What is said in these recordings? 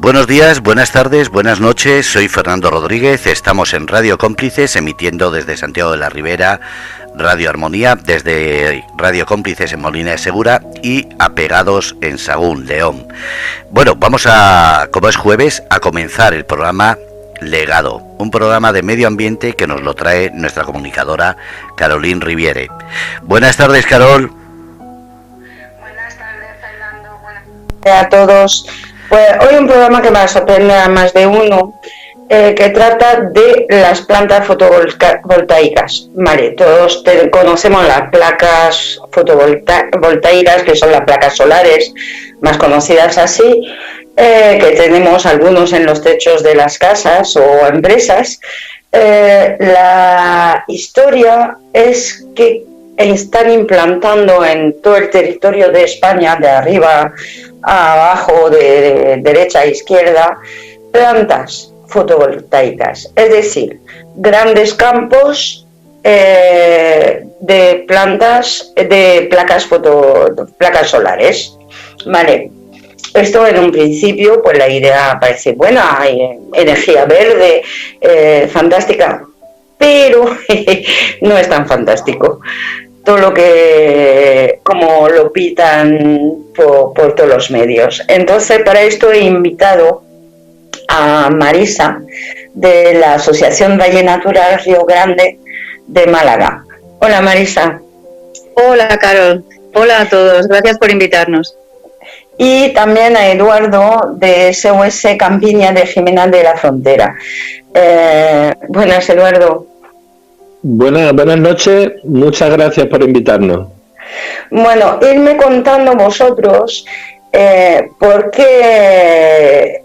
Buenos días, buenas tardes, buenas noches, soy Fernando Rodríguez, estamos en Radio Cómplices, emitiendo desde Santiago de la Ribera, Radio Armonía, desde Radio Cómplices en Molina de Segura y Apegados en Sagún, León. Bueno, vamos a, como es jueves, a comenzar el programa Legado, un programa de medio ambiente que nos lo trae nuestra comunicadora Caroline Riviere. Buenas tardes, Carol. Buenas tardes, Fernando. Buenas tardes a todos. Pues hoy un programa que va a sorprender a más de uno, que trata de las plantas fotovoltaicas. Vale, todos conocemos las placas fotovoltaicas, que son las placas solares, más conocidas así, que tenemos algunos en los techos de las casas o empresas. La historia es que están implantando en todo el territorio de España, de arriba a abajo, de derecha a izquierda, plantas fotovoltaicas, es decir, grandes campos de plantas, de placas solares. Vale. Esto en un principio, pues la idea parece buena, hay energía verde, fantástica, pero no es tan fantástico. Todo lo que, como lo pitan por todos los medios. Entonces, para esto he invitado a Marisa, de la Asociación Valle Natural Río Grande de Málaga. Hola, Marisa. Hola, Carol. Hola a todos. Gracias por invitarnos. Y también a Eduardo, de SOS Campiña de Jimena de la Frontera. Buenas, Eduardo. Buenas noches, muchas gracias por invitarnos. Bueno, irme contando vosotros por qué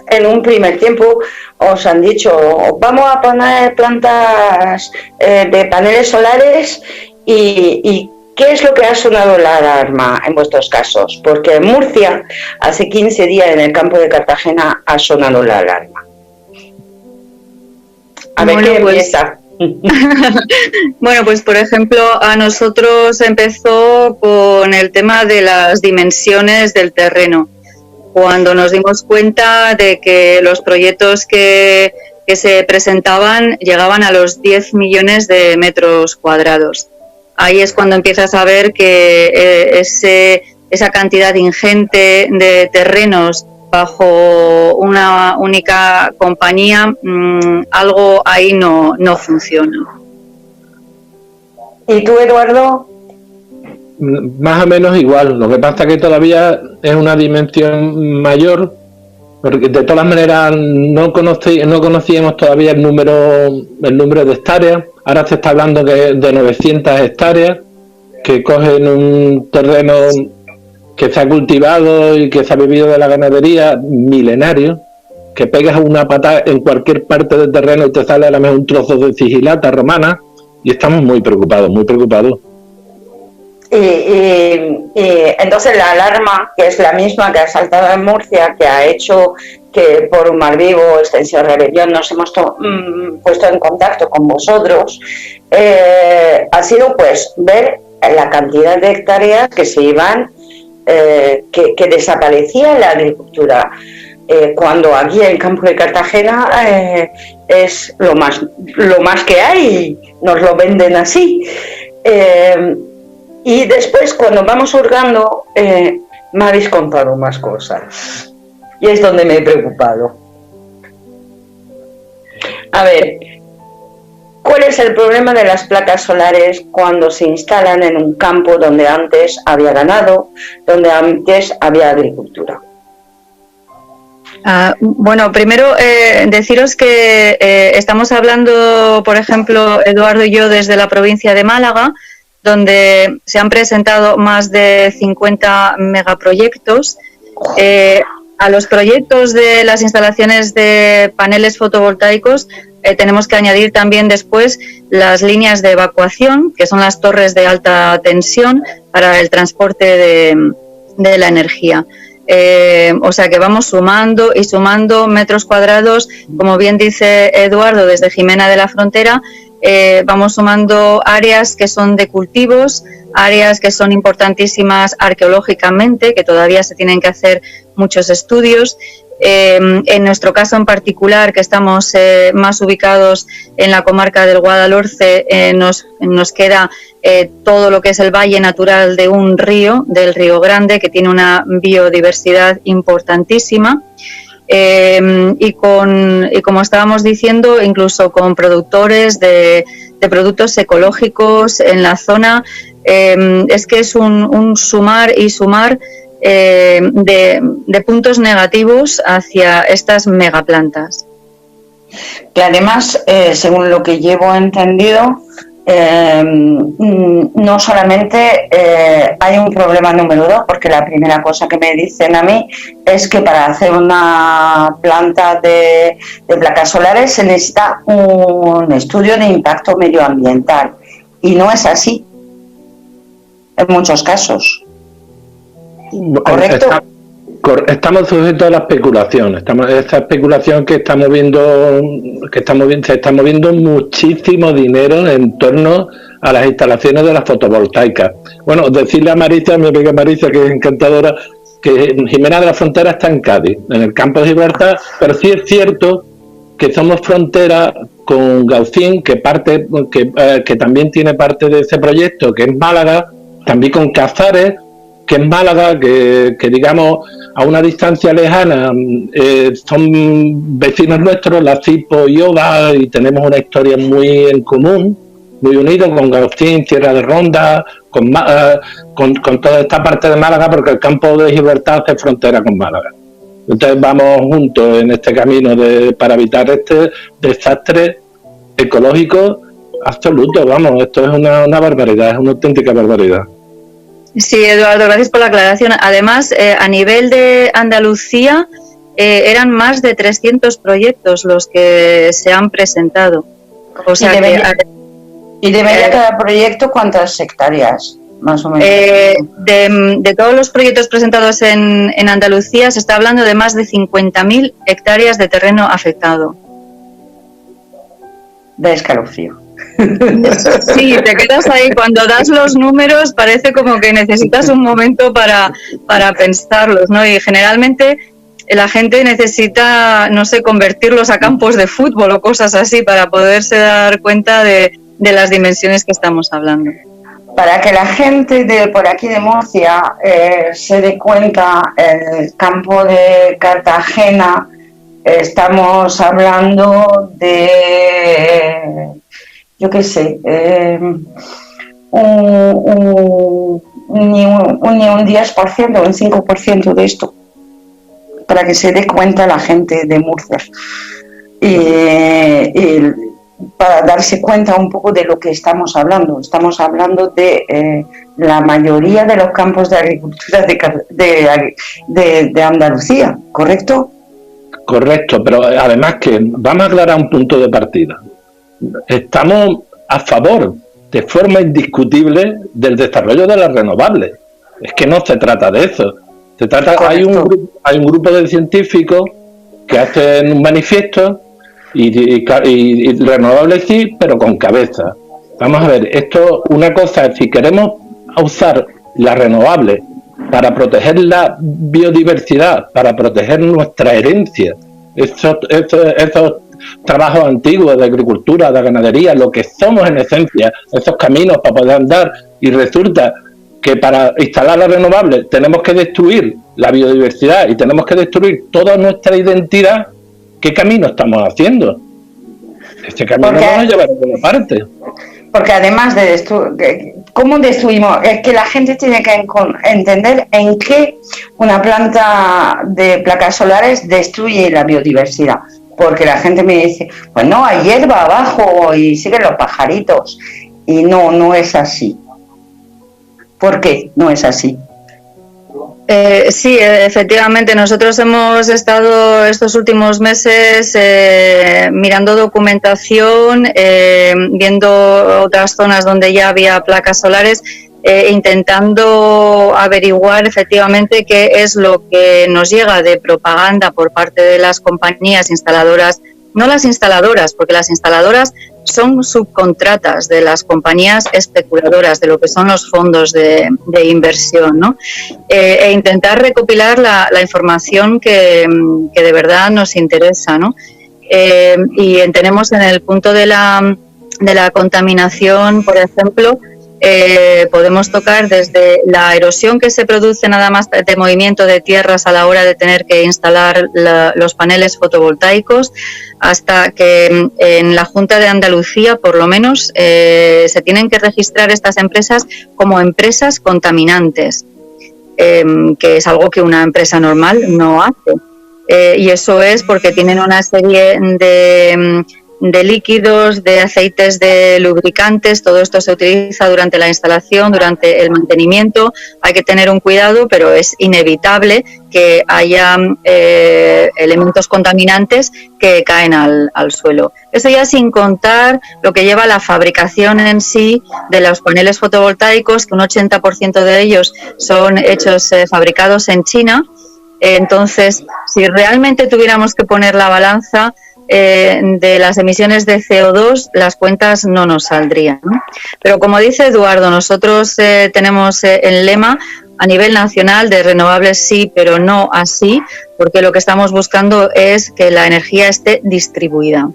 en un primer tiempo os han dicho vamos a poner plantas de paneles solares y ¿qué es lo que ha sonado la alarma en vuestros casos? Porque en Murcia, hace 15 días en el campo de Cartagena ha sonado la alarma. A ver, ¿qué empieza? Bueno, pues por ejemplo, a nosotros empezó con el tema de las dimensiones del terreno. Cuando nos dimos cuenta de que los proyectos que se presentaban llegaban a los 10 millones de metros cuadrados. Ahí es cuando empiezas a ver que esa cantidad ingente de terrenos bajo una única compañía, algo ahí no funciona. ¿Y tú, Eduardo? Más o menos igual, lo que pasa es que todavía es una dimensión mayor, porque de todas maneras no conocíamos todavía el número de hectáreas. Ahora se está hablando de 900 hectáreas que cogen un terreno que se ha cultivado y que se ha vivido de la ganadería milenario, que pegas una pata en cualquier parte del terreno y te sale a lo mejor un trozo de sigilata romana, y estamos muy preocupados, muy preocupados. Y entonces la alarma, que es la misma que ha saltado en Murcia, que ha hecho que por un Mar Vivo, Extensión Rebelión, nos hemos puesto en contacto con vosotros, ha sido pues ver la cantidad de hectáreas que se iban, que desaparecía la agricultura. Cuando aquí en el campo de Cartagena es lo más que hay, nos lo venden así. Y después, cuando vamos hurgando, me habéis contado más cosas. Y es donde me he preocupado. A ver, ¿cuál es el problema de las placas solares cuando se instalan en un campo donde antes había ganado, donde antes había agricultura? Bueno, primero deciros que estamos hablando, por ejemplo, Eduardo y yo, desde la provincia de Málaga, donde se han presentado más de 50 megaproyectos. A los proyectos de las instalaciones de paneles fotovoltaicos tenemos que añadir también después las líneas de evacuación, que son las torres de alta tensión para el transporte de la energía. O sea que vamos sumando y sumando metros cuadrados, como bien dice Eduardo, desde Jimena de la Frontera, vamos sumando áreas que son de cultivos, áreas que son importantísimas arqueológicamente, que todavía se tienen que hacer muchos estudios, En nuestro caso en particular, que estamos más ubicados en la comarca del Guadalhorce, nos queda todo lo que es el valle natural de un río, del Río Grande, que tiene una biodiversidad importantísima. Y como estábamos diciendo, incluso con productores de productos ecológicos en la zona, es que es un sumar y sumar de puntos negativos hacia estas megaplantas. Que además, según lo que llevo entendido, no solamente hay un problema número 2, porque la primera cosa que me dicen a mí es que para hacer una planta de placas solares se necesita un estudio de impacto medioambiental, y no es así en muchos casos. ¿Correcto? Estamos sujetos a la especulación. Esta especulación que estamos viendo, se está moviendo muchísimo dinero en torno a las instalaciones de las fotovoltaicas. Bueno, decirle a Marisa, mi amiga Marisa, que es encantadora, que Jimena de la Frontera está en Cádiz, en el campo de Gibraltar, pero sí es cierto que somos frontera con Gaucín, que también tiene parte de ese proyecto, que es Málaga, también con Cazares, que es Málaga, que digamos a una distancia lejana son vecinos nuestros, la Cipo y Oda, y tenemos una historia muy en común, muy unidos con Gaucín, Tierra de Ronda, con toda esta parte de Málaga, porque el campo de Gibraltar hace frontera con Málaga. Entonces vamos juntos en este camino para evitar este desastre ecológico absoluto. Vamos, esto es una barbaridad, es una auténtica barbaridad. Sí, Eduardo, gracias por la aclaración. Además, a nivel de Andalucía, eran más de 300 proyectos los que se han presentado. O sea, ¿Y debería cada proyecto cuántas hectáreas, más o menos? De todos los proyectos presentados en Andalucía, se está hablando de más de 50.000 hectáreas de terreno afectado. De escalofrío. Sí, te quedas ahí. Cuando das los números parece como que necesitas un momento para pensarlos, ¿no? Y generalmente la gente necesita, no sé, convertirlos a campos de fútbol o cosas así para poderse dar cuenta de las dimensiones que estamos hablando. Para que la gente de por aquí de Murcia se dé cuenta, el campo de Cartagena, estamos hablando de... yo qué sé, ni un 10%, un 5% de esto, para que se dé cuenta la gente de Murcia. Y para darse cuenta un poco de lo que estamos hablando. Estamos hablando de la mayoría de los campos de agricultura de Andalucía, ¿correcto? Correcto, pero además que vamos a aclarar un punto de partida. Estamos a favor, de forma indiscutible, del desarrollo de las renovables. Es que no se trata de eso. Se trata, hay un grupo de científicos que hacen un manifiesto y renovables sí, pero con cabeza. Vamos a ver, esto, una cosa es, si queremos usar las renovables para proteger la biodiversidad, para proteger nuestra herencia, esos trabajos antiguos de agricultura, de ganadería, lo que somos en esencia, esos caminos para poder andar, y resulta que para instalar las renovables tenemos que destruir la biodiversidad y tenemos que destruir toda nuestra identidad, ¿qué camino estamos haciendo? Este camino no nos lleva a ninguna parte. Porque además de ¿cómo destruimos? Es que la gente tiene que entender en qué una planta de placas solares destruye la biodiversidad. Porque la gente me dice, pues no, hay hierba abajo y siguen los pajaritos. Y no es así. ¿Por qué no es así? Sí, efectivamente, nosotros hemos estado estos últimos meses mirando documentación, viendo otras zonas donde ya había placas solares, intentando averiguar efectivamente qué es lo que nos llega de propaganda por parte de las compañías instaladoras, no las instaladoras, porque las instaladoras son subcontratas de las compañías especuladoras, de lo que son los fondos de inversión, ¿no? E intentar recopilar la información que de verdad nos interesa, ¿no? Y tenemos en el punto de la contaminación, por ejemplo, podemos tocar desde la erosión que se produce nada más de movimiento de tierras a la hora de tener que instalar los paneles fotovoltaicos, hasta que en la Junta de Andalucía, por lo menos, se tienen que registrar estas empresas como empresas contaminantes, que es algo que una empresa normal no hace. Y eso es porque tienen una serie de líquidos, de aceites, de lubricantes. Todo esto se utiliza durante la instalación, durante el mantenimiento. Hay que tener un cuidado, pero es inevitable que haya elementos contaminantes que caen al suelo. Eso ya sin contar lo que lleva la fabricación en sí de los paneles fotovoltaicos, que un 80% de ellos son fabricados en China. Entonces, si realmente tuviéramos que poner la balanza de las emisiones de CO2, las cuentas no nos saldrían, ¿no? Pero como dice Eduardo, nosotros tenemos el lema a nivel nacional de renovables sí, pero no así, porque lo que estamos buscando es que la energía esté distribuida.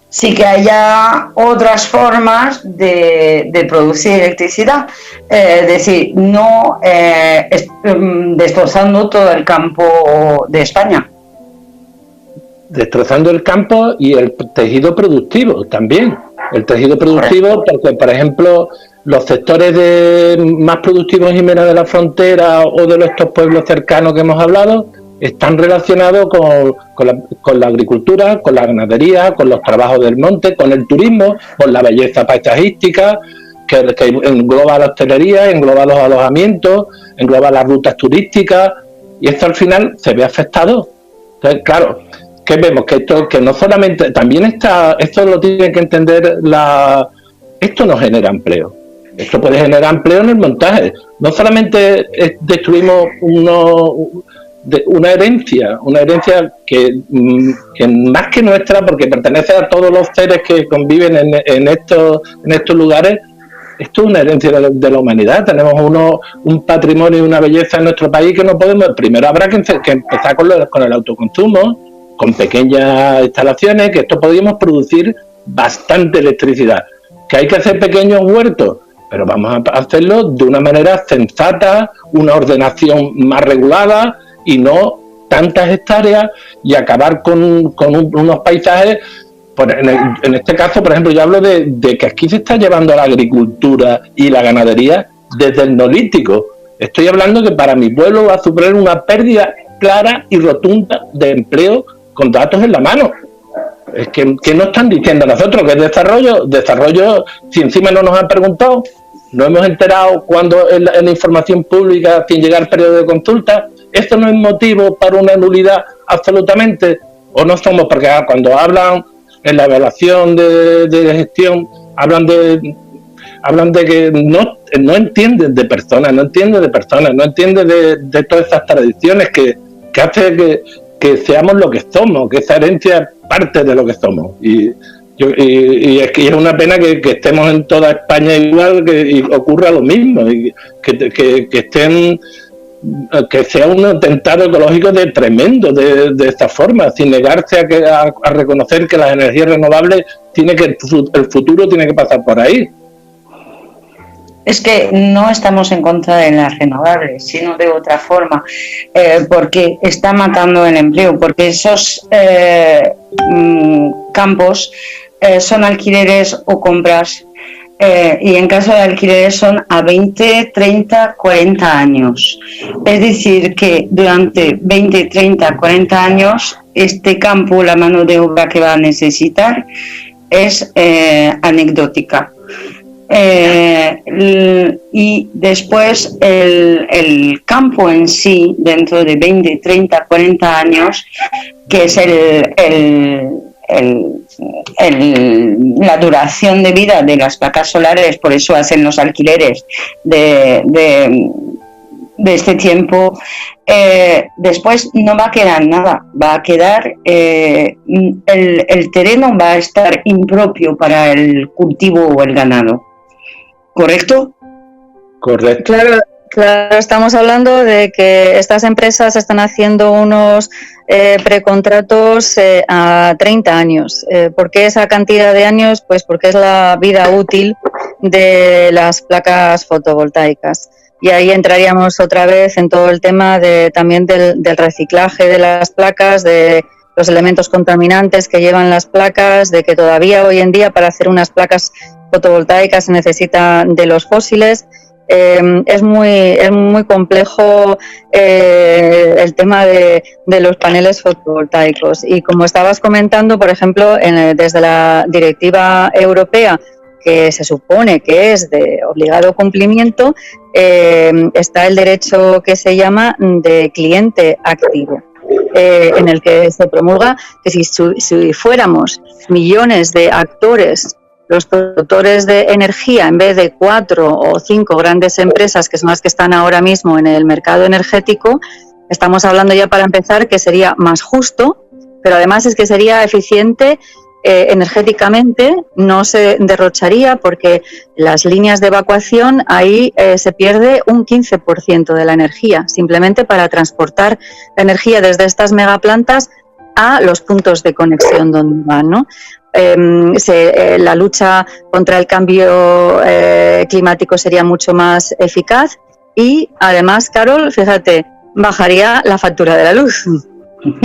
Sí, que haya otras formas de producir electricidad, es decir, no destrozando todo el campo de España. Destrozando el campo y el tejido productivo también. El tejido productivo, porque, por ejemplo, los sectores más productivos y menos de la frontera o de estos pueblos cercanos que hemos hablado, están relacionados con la agricultura, con la ganadería, con los trabajos del monte, con el turismo, con la belleza paisajística, que engloba la hostelería, engloba los alojamientos, engloba las rutas turísticas, y esto al final se ve afectado. Entonces, claro, que vemos que no solamente, también esto lo tiene que entender esto no genera empleo. Esto puede generar empleo en el montaje. No solamente destruimos una herencia que más que nuestra, porque pertenece a todos los seres que conviven en estos lugares. Esto es una herencia de la humanidad. Tenemos un patrimonio y una belleza en nuestro país que no podemos. Primero habrá que empezar con el autoconsumo, con pequeñas instalaciones, que esto podríamos producir bastante electricidad. Que hay que hacer pequeños huertos, pero vamos a hacerlo de una manera sensata, una ordenación más regulada y no tantas hectáreas, y acabar con unos paisajes. En este caso, por ejemplo, yo hablo de que aquí se está llevando la agricultura y la ganadería desde el neolítico. Estoy hablando que para mi pueblo va a suponer una pérdida clara y rotunda de empleo con datos en la mano. Es que nos están diciendo a nosotros que es desarrollo, si encima no nos han preguntado, no hemos enterado cuando en la información pública, sin llegar al periodo de consulta. Esto no es motivo para una nulidad absolutamente, o no somos, porque cuando hablan en la evaluación de gestión, hablan de que no entienden de personas, no entienden de todas esas tradiciones que hace que seamos lo que somos, que esa herencia es parte de lo que somos. Y es que es una pena que estemos en toda España igual, y ocurra lo mismo, y que sea un atentado ecológico tremendo de esta forma, sin negarse a reconocer que las energías renovables el futuro tiene que pasar por ahí. Es que no estamos en contra de las renovables, sino de otra forma, porque está matando el empleo, porque esos campos son alquileres o compras, y en caso de alquileres son a 20, 30, 40 años. Es decir, que durante 20, 30, 40 años este campo, la mano de obra que va a necesitar es anecdótica. Y después el campo en sí, dentro de 20, 30, 40 años, que es la duración de vida de las placas solares, por eso hacen los alquileres de de este tiempo, después no va a quedar nada, va a quedar, el terreno va a estar impropio para el cultivo o el ganado. ¿Correcto? Correcto. Claro, estamos hablando de que estas empresas están haciendo unos precontratos a 30 años. ¿Por qué esa cantidad de años? Pues porque es la vida útil de las placas fotovoltaicas. Y ahí entraríamos otra vez en todo el tema también del reciclaje de las placas, de los elementos contaminantes que llevan las placas, de que todavía hoy en día para hacer unas placas fotovoltaicas se necesita de los fósiles. Es muy complejo el tema de los paneles fotovoltaicos. Y como estabas comentando, por ejemplo, desde la directiva europea, que se supone que es de obligado cumplimiento, está el derecho que se llama de cliente activo, en el que se promulga que si fuéramos millones de actores, los productores de energía, en vez de 4 o 5 grandes empresas, que son las que están ahora mismo en el mercado energético, estamos hablando ya, para empezar, que sería más justo, pero además es que sería eficiente energéticamente, no se derrocharía, porque las líneas de evacuación, ahí se pierde un 15% de la energía, simplemente para transportar la energía desde estas megaplantas a los puntos de conexión donde van, ¿no? La lucha contra el cambio climático sería mucho más eficaz y, además, Carol, fíjate, bajaría la factura de la luz.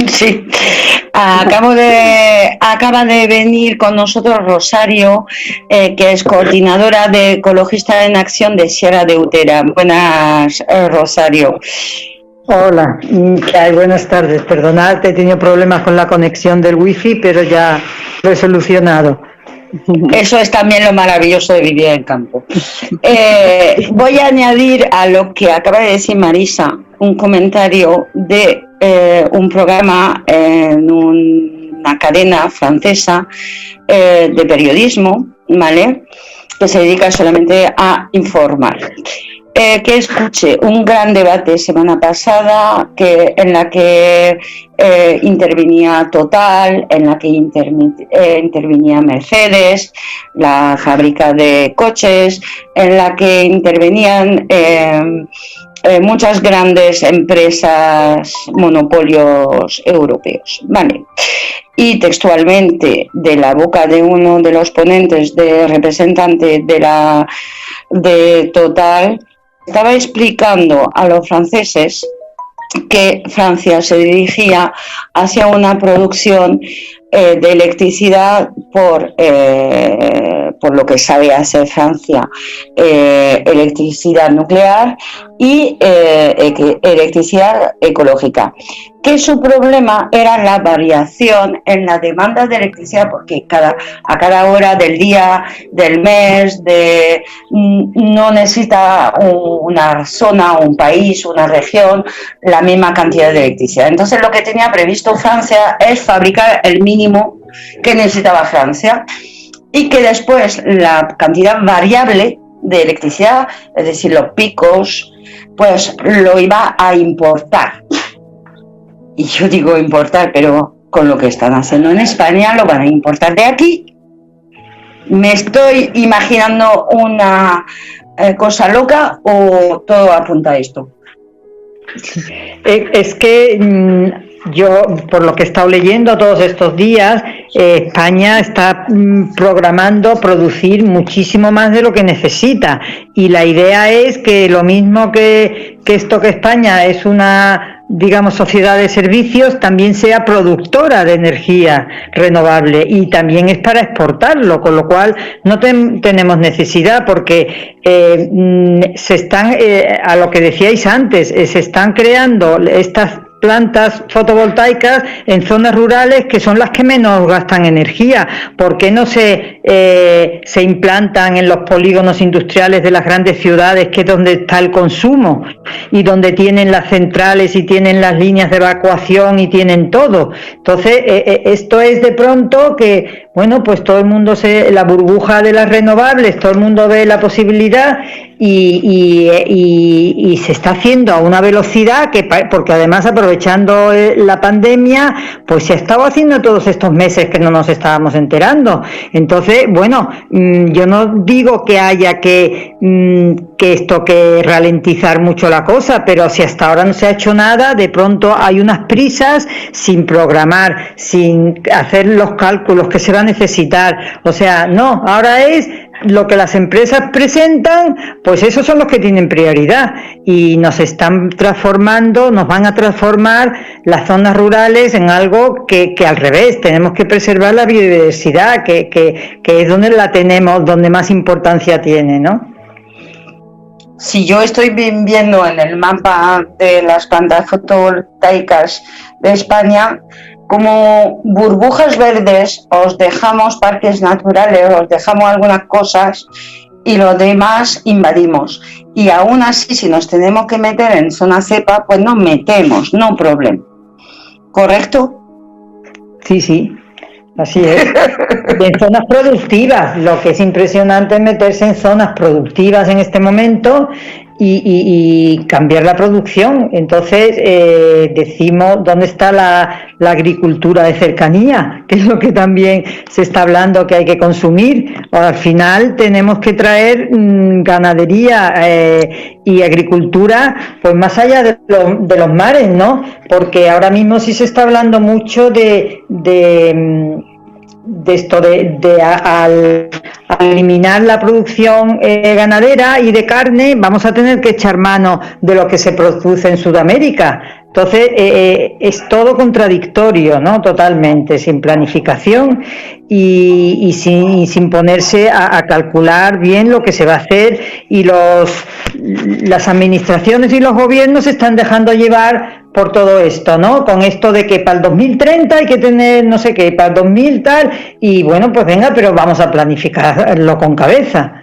Sí, acaba de venir con nosotros Rosario, que es coordinadora de Ecologista en Acción de Sierra de Utera. Buenas, Rosario. Hola, ¿qué hay? Buenas tardes. Perdonad, he tenido problemas con la conexión del wifi, pero ya lo he solucionado. Eso es también lo maravilloso de vivir en el campo. Voy a añadir a lo que acaba de decir Marisa un comentario de un programa en una cadena francesa de periodismo, ¿vale?, que se dedica solamente a informar. Que escuché un gran debate semana pasada en la que intervenía Total, en la que intervenía Mercedes, la fábrica de coches, en la que intervenían muchas grandes empresas, monopolios europeos. Vale. Y textualmente, de la boca de uno de los ponentes, de representante de Total, estaba explicando a los franceses que Francia se dirigía hacia una producción de electricidad por lo que sabe hacer Francia, electricidad nuclear y electricidad ecológica. Que su problema era la variación en la demanda de electricidad, porque a cada hora del día, del mes, no necesita una zona, un país, una región, la misma cantidad de electricidad. Entonces, lo que tenía previsto Francia es fabricar el mínimo que necesitaba Francia, y que después la cantidad variable de electricidad, es decir, los picos, pues lo iba a importar. Y yo digo importar, pero con lo que están haciendo en España lo van a importar de aquí. ¿Me estoy imaginando una cosa loca o todo apunta a esto? Es que yo, por lo que he estado leyendo todos estos días, España está programando producir muchísimo más de lo que necesita, y la idea es que lo mismo que esto, que España es una, digamos, sociedad de servicios, también sea productora de energía renovable, y también es para exportarlo, con lo cual no tenemos necesidad, porque se están, a lo que decíais antes, se están creando estas plantas fotovoltaicas en zonas rurales, que son las que menos gastan energía. ¿Por qué no se implantan en los polígonos industriales de las grandes ciudades, que es donde está el consumo y donde tienen las centrales y tienen las líneas de evacuación y tienen todo? Entonces, esto es de pronto que, bueno, pues todo el mundo la burbuja de las renovables, todo el mundo ve la posibilidad, y se está haciendo a una velocidad porque además aprovechando la pandemia, pues se ha estado haciendo todos estos meses que no nos estábamos enterando. Entonces, bueno, yo no digo que haya que ralentizar mucho la cosa, pero si hasta ahora no se ha hecho nada, de pronto hay unas prisas sin programar, sin hacer los cálculos que se va a necesitar. O sea, no, ahora es lo que las empresas presentan, pues esos son los que tienen prioridad y nos van a transformar las zonas rurales en algo que al revés, tenemos que preservar la biodiversidad, que es donde la tenemos, donde más importancia tiene, ¿no? Si yo estoy viendo en el mapa de las plantas fotovoltaicas de España, como burbujas verdes os dejamos parques naturales, os dejamos algunas cosas y lo demás invadimos. Y aún así, si nos tenemos que meter en zona cepa, pues nos metemos, no problema. ¿Correcto? Sí, así es. Y en zonas productivas, lo que es impresionante es meterse en zonas productivas en este momento y cambiar la producción. Entonces decimos, ¿dónde está la agricultura de cercanía? Que es lo que también se está hablando que hay que consumir. Al final tenemos que traer ganadería y agricultura pues más allá de los mares, ¿no? Porque ahora mismo sí se está hablando mucho de esto al eliminar la producción ganadera y de carne, vamos a tener que echar mano de lo que se produce en Sudamérica. Entonces es todo contradictorio, ¿no? Totalmente, sin planificación y sin ponerse a calcular bien lo que se va a hacer, y las administraciones y los gobiernos se están dejando llevar por todo esto, ¿no? Con esto de que para el 2030 hay que tener no sé qué, para el 2000 tal, y bueno, pues venga, pero vamos a planificarlo con cabeza.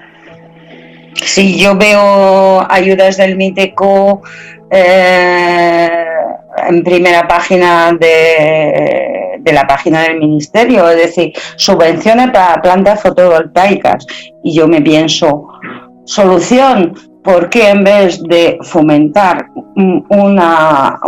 Sí, yo veo ayudas del MITECO en primera página de la página del Ministerio, es decir, subvenciones para plantas fotovoltaicas, y yo me pienso, solución, ¿por qué en vez de fomentar una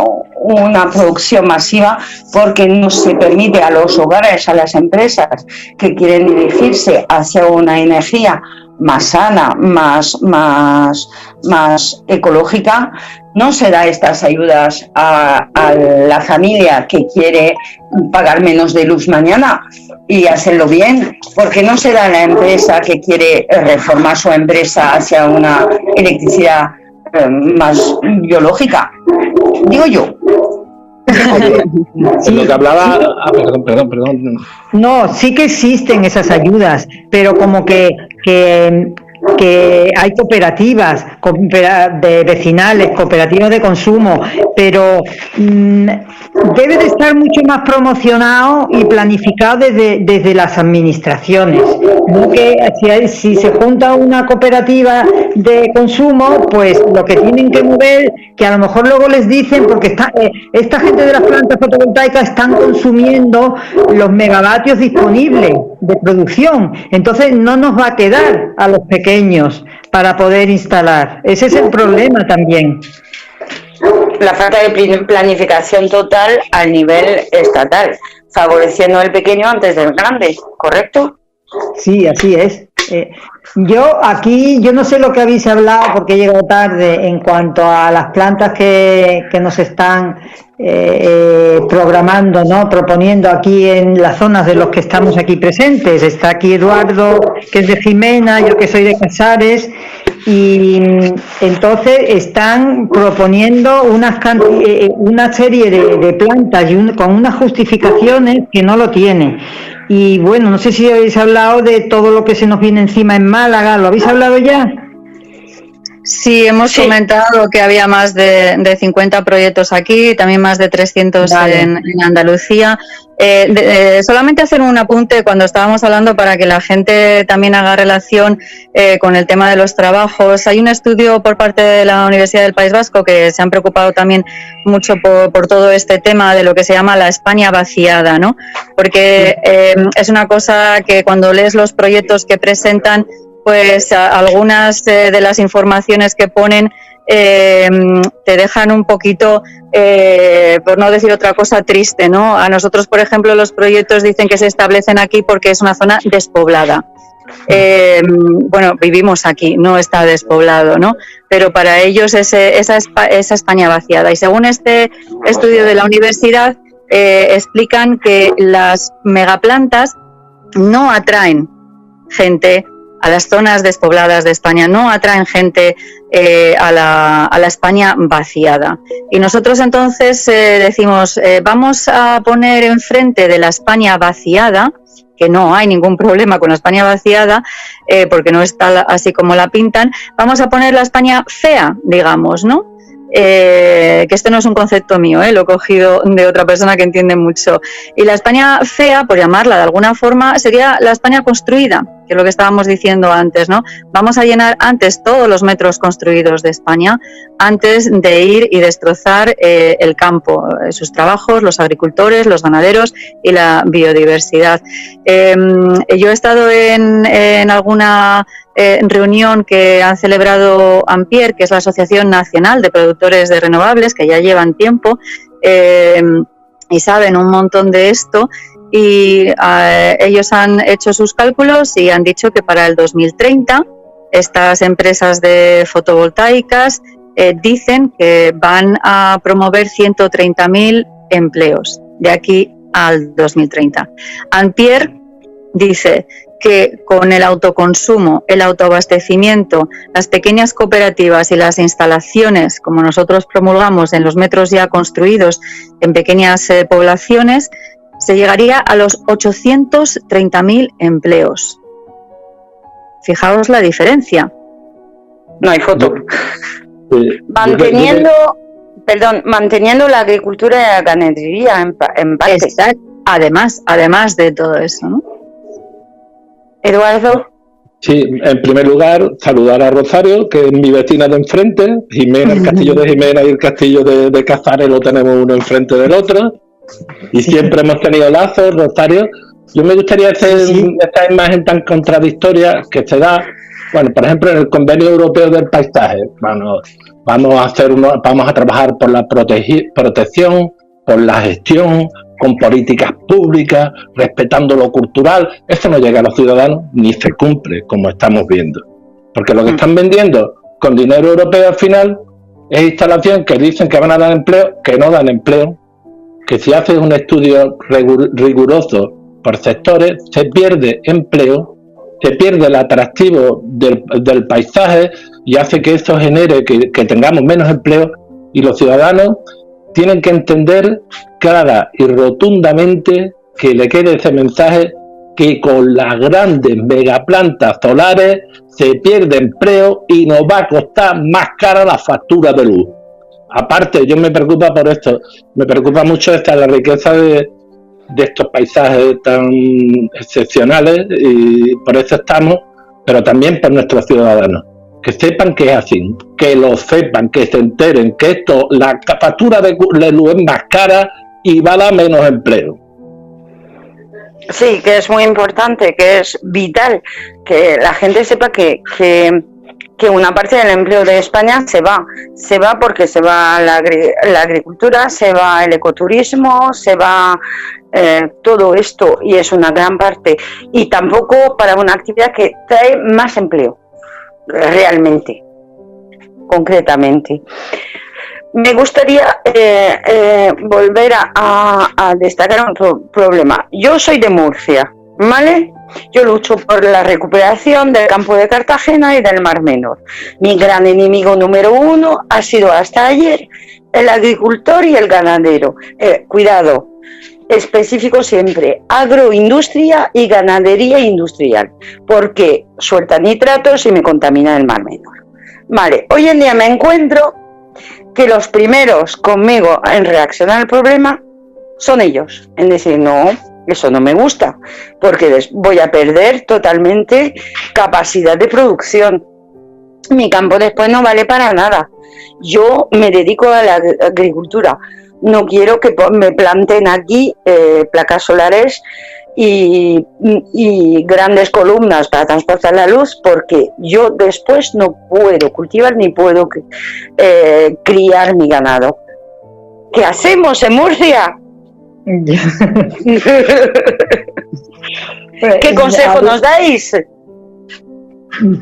producción masiva, porque no se permite a los hogares, a las empresas que quieren dirigirse hacia una energía más sana, más ecológica, no se da estas ayudas a la familia que quiere pagar menos de luz mañana y hacerlo bien? Porque no se da a la empresa que quiere reformar su empresa hacia una electricidad más biológica, digo yo. Sí, lo que hablaba... perdón. No, sí que existen esas ayudas, pero como que hay cooperativas de vecinales, cooperativas de consumo, pero debe de estar mucho más promocionado y planificado desde las administraciones. No que si se junta una cooperativa de consumo, pues lo que tienen que mover, que a lo mejor luego les dicen, porque esta gente de las plantas fotovoltaicas están consumiendo los megavatios disponibles de producción, entonces no nos va a quedar a los pequeños para poder instalar. Ese es el problema también. La falta de planificación total al nivel estatal, favoreciendo al pequeño antes del grande, ¿correcto? Sí, así es. Yo no sé lo que habéis hablado porque he llegado tarde en cuanto a las plantas que nos están programando, ¿no? Proponiendo aquí en las zonas de los que estamos aquí presentes. Está aquí Eduardo, que es de Jimena, yo que soy de Casares, y entonces están proponiendo una serie de plantas con unas justificaciones que no lo tienen. Y bueno, no sé si habéis hablado de todo lo que se nos viene encima en Málaga. ¿Lo habéis hablado ya? Sí, hemos comentado que había más de 50 proyectos aquí, también más de 300 en Andalucía. Solamente hacer un apunte cuando estábamos hablando para que la gente también haga relación con el tema de los trabajos. Hay un estudio por parte de la Universidad del País Vasco que se han preocupado también mucho por todo este tema de lo que se llama la España vaciada, ¿no? Porque es una cosa que cuando lees los proyectos que presentan pues algunas de las informaciones que ponen te dejan un poquito, por no decir otra cosa, triste, ¿no? A nosotros, por ejemplo, los proyectos dicen que se establecen aquí porque es una zona despoblada. Bueno, vivimos aquí, no está despoblado, ¿no? Pero para ellos esa España vaciada. Y según este estudio de la universidad, explican que las megaplantas no atraen gente a las zonas despobladas de España, no atraen gente a la España vaciada. Y nosotros entonces decimos, vamos a poner enfrente de la España vaciada, que no hay ningún problema con la España vaciada, porque no está así como la pintan, vamos a poner la España fea, digamos, ¿no? Que esto no es un concepto mío, lo he cogido de otra persona que entiende mucho. Y la España fea, por llamarla de alguna forma, sería la España construida, que es lo que estábamos diciendo antes, ¿no? Vamos a llenar antes todos los metros construidos de España, antes de ir y destrozar el campo, sus trabajos, los agricultores, los ganaderos y la biodiversidad. Yo he estado en alguna reunión que han celebrado AMPIER, que es la Asociación Nacional de Productores de Renovables, que ya llevan tiempo y saben un montón de esto, y ellos han hecho sus cálculos y han dicho que para el 2030 estas empresas de fotovoltaicas dicen que van a promover 130.000 empleos de aquí al 2030. AMPIER dice que con el autoconsumo, el autoabastecimiento, las pequeñas cooperativas y las instalaciones, como nosotros promulgamos en los metros ya construidos en pequeñas poblaciones, se llegaría a los 830.000 empleos. Fijaos la diferencia. No hay foto. Manteniendo la agricultura y la ganadería en parte. Además de todo eso, ¿no? Eduardo. Sí, en primer lugar, saludar a Rosario, que es mi vecina de enfrente, Jimena, el castillo de Jimena y el castillo de Cazares lo tenemos uno enfrente del otro, y siempre hemos tenido lazos, Rosario. Yo me gustaría hacer esta imagen tan contradictoria que se da, bueno, por ejemplo, en el Convenio Europeo del Paisaje. Bueno, vamos a trabajar por la protección, por la gestión, con políticas públicas, respetando lo cultural. Eso no llega a los ciudadanos ni se cumple, como estamos viendo. Porque lo que están vendiendo con dinero europeo al final es instalación que dicen que van a dar empleo, que no dan empleo, que si haces un estudio riguroso por sectores, se pierde empleo, se pierde el atractivo del paisaje y hace que eso genere que tengamos menos empleo, y los ciudadanos tienen que entender clara y rotundamente, que le quede ese mensaje, que con las grandes megaplantas solares se pierde empleo y nos va a costar más cara la factura de luz. Aparte, yo me preocupa por esto, me preocupa mucho la riqueza de estos paisajes tan excepcionales, y por eso estamos, pero también por nuestros ciudadanos. Que sepan que es así, que lo sepan, que se enteren que esto, la factura de luz es más cara y va a dar menos empleo. Sí, que es muy importante, que es vital que la gente sepa que una parte del empleo de España se va porque se va la agricultura, se va el ecoturismo, se va todo esto, y es una gran parte, y tampoco para una actividad que trae más empleo. Realmente, concretamente. Me gustaría volver a destacar otro problema. Yo soy de Murcia, ¿vale? Yo lucho por la recuperación del campo de Cartagena y del Mar Menor. Mi gran enemigo número uno ha sido hasta ayer el agricultor y el ganadero. Cuidado, específico siempre, agroindustria y ganadería industrial, porque suelta nitratos y me contamina el Mar Menor. Vale, hoy en día me encuentro que los primeros conmigo en reaccionar al problema son ellos, en decir, no, eso no me gusta, porque voy a perder totalmente capacidad de producción. Mi campo después no vale para nada. Yo me dedico a la agricultura. No quiero que me planten aquí placas solares y grandes columnas para transportar la luz, porque yo después no puedo cultivar ni puedo criar mi ganado. ¿Qué hacemos en Murcia? ¿Qué consejo nos dais?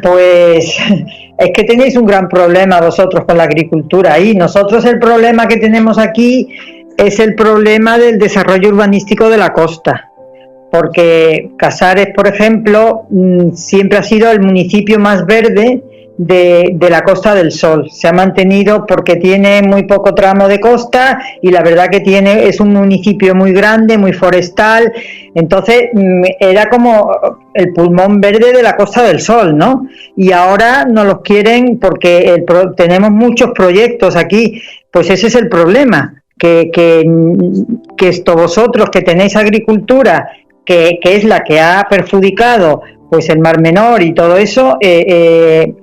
Pues es que tenéis un gran problema vosotros con la agricultura ahí. Nosotros el problema que tenemos aquí es el problema del desarrollo urbanístico de la costa, porque Casares, por ejemplo, siempre ha sido el municipio más verde de la Costa del Sol. Se ha mantenido porque tiene muy poco tramo de costa y la verdad que es un municipio muy grande, muy forestal. Entonces era como el pulmón verde de la Costa del Sol, ¿no? Y ahora no los quieren porque tenemos muchos proyectos aquí. Pues ese es el problema, que esto vosotros que tenéis agricultura, que es la que ha perjudicado pues el Mar Menor y todo eso,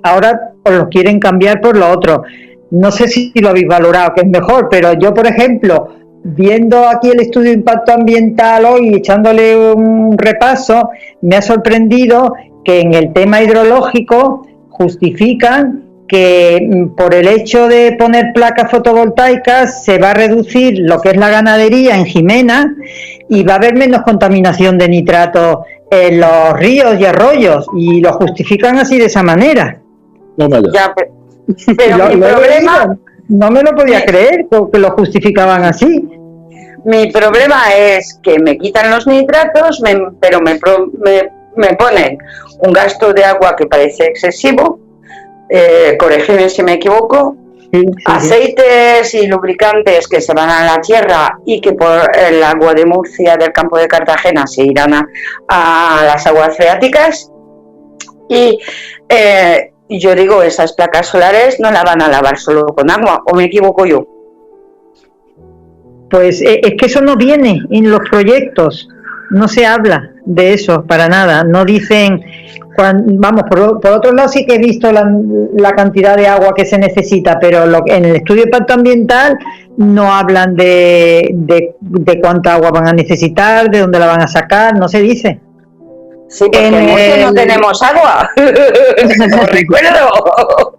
ahora os lo quieren cambiar por lo otro. No sé si lo habéis valorado, que es mejor, pero yo, por ejemplo, viendo aquí el estudio de impacto ambiental hoy, echándole un repaso, me ha sorprendido que en el tema hidrológico justifican que por el hecho de poner placas fotovoltaicas se va a reducir lo que es la ganadería en Jimena y va a haber menos contaminación de nitratos en los ríos y arroyos, y lo justifican así de esa manera. No me lo. Ya, pero mi problema... No me lo podía creer que lo justificaban así. Mi problema es que me quitan los nitratos, pero me ponen un gasto de agua que parece excesivo, corrígeme si me equivoco, aceites y lubricantes que se van a la tierra y que por el agua de Murcia del campo de Cartagena se irán a las aguas freáticas, y yo digo, esas placas solares no la van a lavar solo con agua, ¿o me equivoco yo? Pues es que eso no viene en los proyectos, no se habla de eso para nada, no dicen... Vamos, por otro lado sí que he visto la cantidad de agua que se necesita, pero en el estudio de impacto ambiental no hablan de cuánta agua van a necesitar, de dónde la van a sacar, no se dice. Sí, porque en Murcia no tenemos agua, no recuerdo.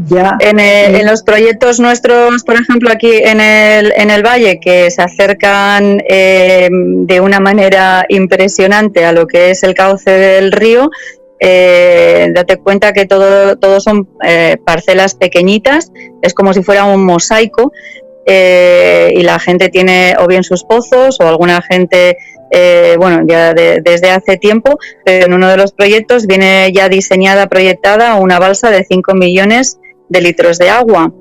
Ya. En los proyectos nuestros, por ejemplo, aquí en el Valle, que se acercan de una manera impresionante a lo que es el cauce del río, date cuenta que todo son parcelas pequeñitas, es como si fuera un mosaico, y la gente tiene o bien sus pozos o alguna gente, ya desde hace tiempo, pero en uno de los proyectos viene ya proyectada una balsa de 5 millones de litros de agua.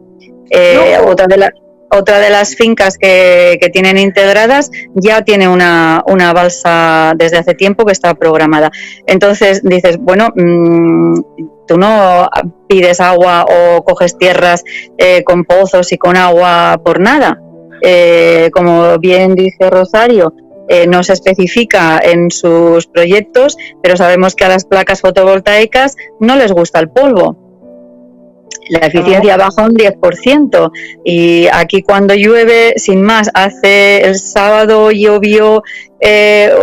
Otra de las fincas que tienen integradas ya tiene una balsa desde hace tiempo que está programada. Entonces dices, bueno, tú no pides agua o coges tierras con pozos y con agua por nada. Como bien dice Rosario, no se especifica en sus proyectos, pero sabemos que a las placas fotovoltaicas no les gusta el polvo. La eficiencia baja un 10%, y aquí cuando llueve, sin más, el sábado llovió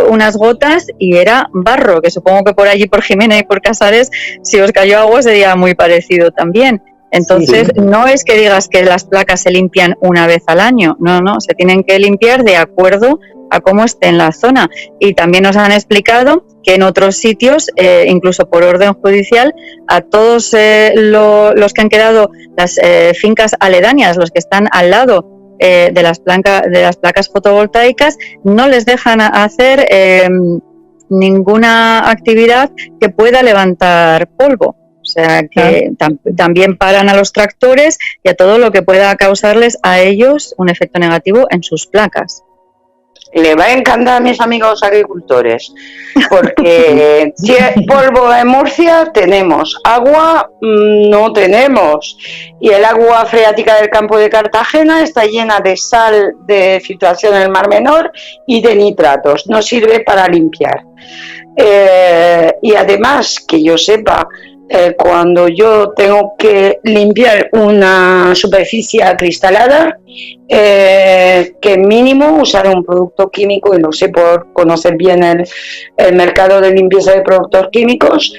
unas gotas y era barro, que supongo que por allí, por Jimena y por Casares, si os cayó agua sería muy parecido también. Entonces, no es que digas que las placas se limpian una vez al año, no, se tienen que limpiar de acuerdo a cómo esté en la zona. Y también nos han explicado que en otros sitios, incluso por orden judicial, a todos los que han quedado, las fincas aledañas, los que están al lado de las placas fotovoltaicas, no les dejan hacer ninguna actividad que pueda levantar polvo. O sea que también paran a los tractores y a todo lo que pueda causarles a ellos un efecto negativo en sus placas. Le va a encantar a mis amigos agricultores, porque polvo en Murcia tenemos, agua no tenemos, y el agua freática del campo de Cartagena está llena de sal de filtración en el Mar Menor y de nitratos, no sirve para limpiar. Y además, que yo sepa, cuando yo tengo que limpiar una superficie acristalada, que mínimo usar un producto químico, y lo sé por conocer bien el mercado de limpieza de productos químicos,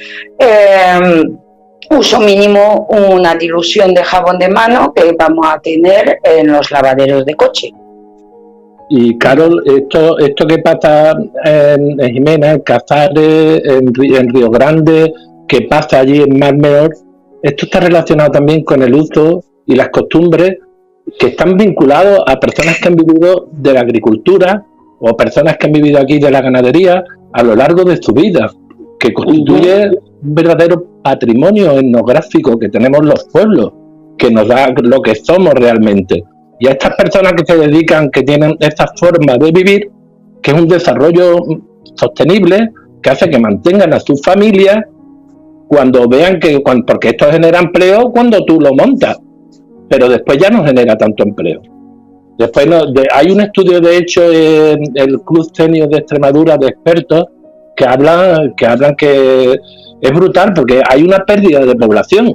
uso mínimo una dilución de jabón de mano que vamos a tener en los lavaderos de coche. Y Carol, esto que pasa en Jimena, en Casares, en Río Grande, que pasa allí en Mar Menor, esto está relacionado también con el uso y las costumbres que están vinculados a personas que han vivido de la agricultura o personas que han vivido aquí de la ganadería a lo largo de su vida, que constituye un verdadero patrimonio etnográfico que tenemos los pueblos, que nos da lo que somos realmente. Y a estas personas que se dedican, que tienen esta forma de vivir, que es un desarrollo sostenible, que hace que mantengan a sus familias cuando vean porque esto genera empleo cuando tú lo montas, pero después ya no genera tanto empleo. Después hay un estudio, de hecho, en el Club Senior de Extremadura de expertos que hablan que es brutal porque hay una pérdida de población.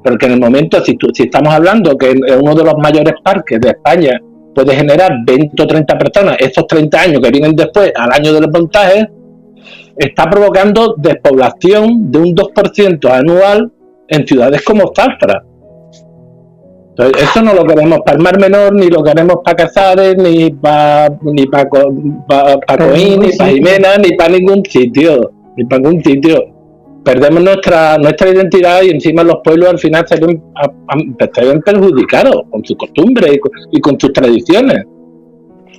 Porque en el momento, si estamos hablando que en uno de los mayores parques de España puede generar 20 o 30 personas, estos 30 años que vienen después, al año de los montajes, está provocando despoblación de un 2% anual en ciudades como Zafra. Entonces, eso no lo queremos para el Mar Menor, ni lo queremos para Casares, ni para Coín, ni para Jimena, ni para ningún sitio. Perdemos nuestra identidad y encima los pueblos al final se ven perjudicados con sus costumbres y con sus tradiciones.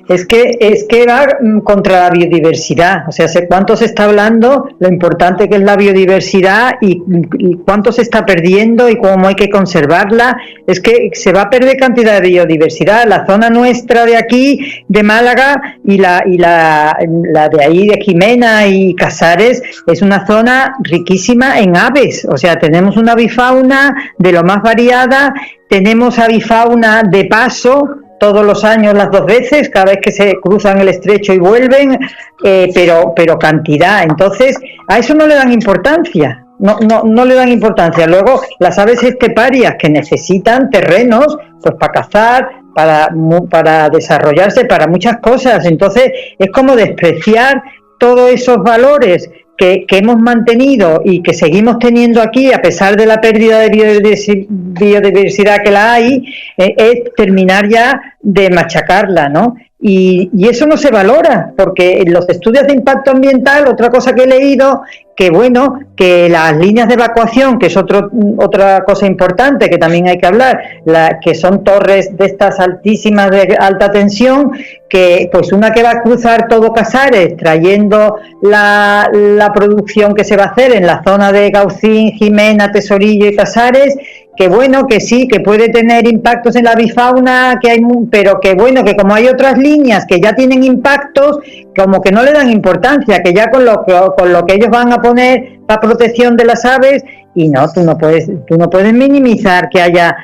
Es que va contra la biodiversidad. O sea, cuánto se está hablando, lo importante que es la biodiversidad y cuánto se está perdiendo y cómo hay que conservarla. Es que se va a perder cantidad de biodiversidad. La zona nuestra de aquí, de Málaga, y la de ahí, de Jimena y Casares, es una zona riquísima en aves. O sea, tenemos una avifauna de lo más variada, tenemos avifauna de paso, todos los años, las 2 veces, cada vez que se cruzan el estrecho y vuelven, pero cantidad. Entonces, a eso no le dan importancia, no le dan importancia. Luego, las aves esteparias que necesitan terrenos, pues para cazar, para desarrollarse, para muchas cosas. Entonces, es como despreciar todos esos valores que hemos mantenido y que seguimos teniendo aquí a pesar de la pérdida de biodiversidad que la hay, es terminar ya de machacarla, ¿no? Y eso no se valora, porque en los estudios de impacto ambiental, otra cosa que he leído, que bueno, que las líneas de evacuación, que es otra cosa importante que también hay que hablar, que son torres de estas altísimas de alta tensión, que pues una que va a cruzar todo Casares, trayendo la producción que se va a hacer en la zona de Gaucín, Jimena, Tesorillo y Casares, que bueno, que sí, que puede tener impactos en la avifauna, pero que bueno, que como hay otras líneas que ya tienen impactos, como que no le dan importancia, que ya con lo que ellos van a poner la protección de las aves, y no, tú no puedes minimizar que haya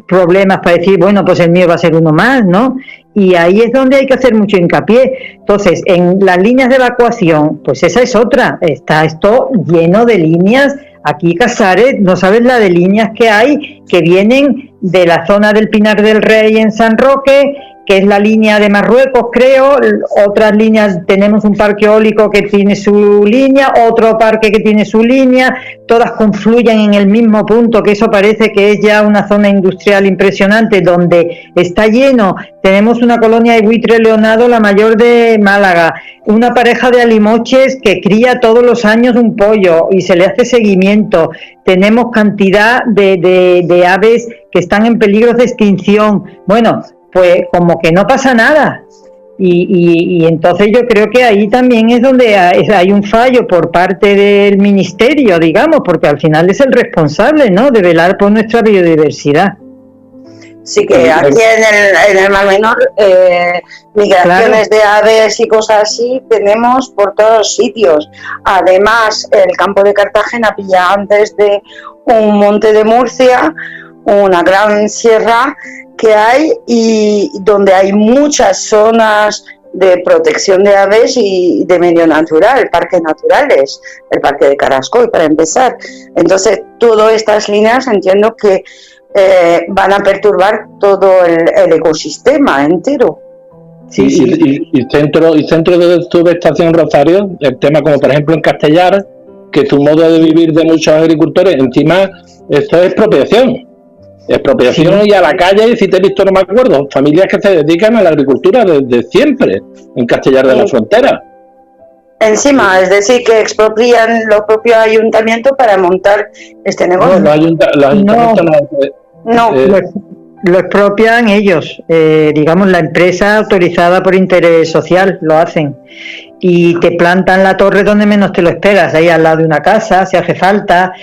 problemas para decir, bueno, pues el mío va a ser uno más, ¿no? Y ahí es donde hay que hacer mucho hincapié. Entonces, en las líneas de evacuación, pues esa es otra, está esto lleno de líneas. Aquí Casares, no sabes la de líneas que hay, que vienen de la zona del Pinar del Rey en San Roque, que es la línea de Marruecos, creo. Otras líneas, tenemos un parque eólico que tiene su línea, otro parque que tiene su línea, todas confluyen en el mismo punto, que eso parece que es ya una zona industrial impresionante, donde está lleno. Tenemos una colonia de buitre leonado, la mayor de Málaga, una pareja de alimoches que cría todos los años un pollo y se le hace seguimiento. Tenemos cantidad de aves que están en peligro de extinción. Bueno, pues como que no pasa nada. Y entonces yo creo que ahí también es donde hay un fallo por parte del ministerio, digamos, porque al final es el responsable, ¿no?, de velar por nuestra biodiversidad. Sí, que aquí en el Mar Menor migraciones de aves y cosas así tenemos por todos sitios. Además, el campo de Cartagena pilla antes de un monte de Murcia, una gran sierra que hay, y donde hay muchas zonas de protección de aves y de medio natural, parques naturales, el Parque de Carrascoy, para empezar. Entonces, todas estas líneas entiendo que van a perturbar todo el ecosistema entero. Sí, y centro de tu estación, Rosario, el tema como por ejemplo en Castellar, que tu modo de vivir de muchos agricultores, encima esto es expropiación. Expropiación, sí. Y a la calle, y si te he visto no me acuerdo, familias que se dedican a la agricultura desde siempre en Castellar de la Frontera. Encima, es decir, que expropian los propios ayuntamientos para montar este negocio. No, los ayuntamientos no. Lo expropian ellos, digamos la empresa autorizada por interés social lo hacen, y te plantan la torre donde menos te lo esperas, ahí al lado de una casa, si hace falta,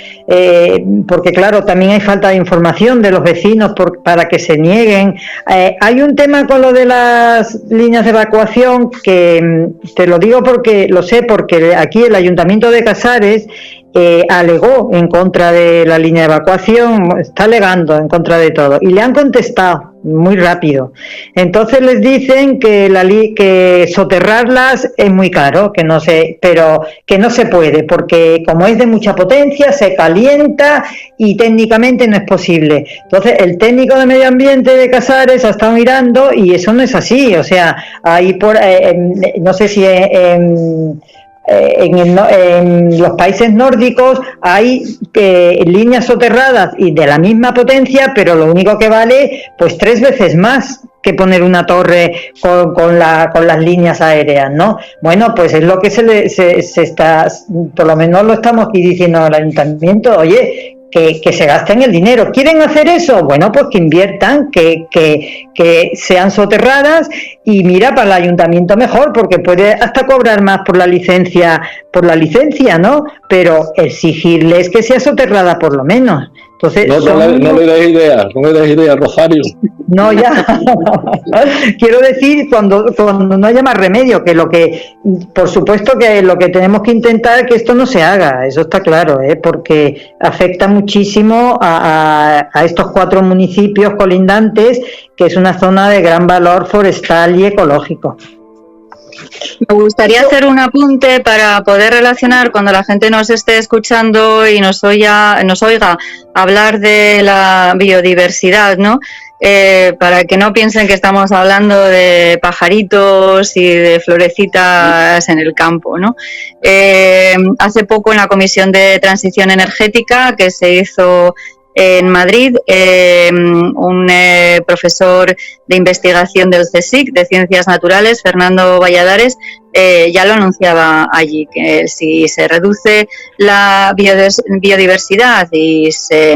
porque claro, también hay falta de información de los vecinos para que se nieguen. Hay un tema con lo de las líneas de evacuación que te lo digo porque lo sé, porque aquí el Ayuntamiento de Casares alegó en contra de la línea de evacuación, está alegando en contra de todo, y le han contestado muy rápido. Entonces les dicen que soterrarlas es muy caro, pero que no se puede, porque como es de mucha potencia, se calienta y técnicamente no es posible. Entonces el técnico de medio ambiente de Casares ha estado mirando y eso no es así. O sea, ahí no sé si en los países nórdicos hay líneas soterradas y de la misma potencia, pero lo único que vale pues 3 veces más que poner una torre con las líneas aéreas, ¿no? Bueno, pues es lo que se está, por lo menos lo estamos aquí diciendo al ayuntamiento, oye, que se gasten el dinero. ¿Quieren hacer eso? Bueno, pues que inviertan, que sean soterradas, y mira, para el ayuntamiento mejor, porque puede hasta cobrar más por la licencia, ¿no? Pero exigirles que sea soterrada por lo menos. Entonces, no le des ideas, Rosario. No, ya. Quiero decir, cuando no haya más remedio, por supuesto que lo que tenemos que intentar es que esto no se haga, eso está claro, porque afecta muchísimo a estos 4 municipios colindantes, que es una zona de gran valor forestal y ecológico. Me gustaría hacer un apunte para poder relacionar cuando la gente nos esté escuchando y nos oiga hablar de la biodiversidad, ¿no? Para que no piensen que estamos hablando de pajaritos y de florecitas en el campo, ¿no? Hace poco en la Comisión de Transición Energética que se hizo en Madrid, un profesor de investigación del CSIC, de Ciencias Naturales, Fernando Valladares, ya lo anunciaba allí, que si se reduce la biodiversidad y se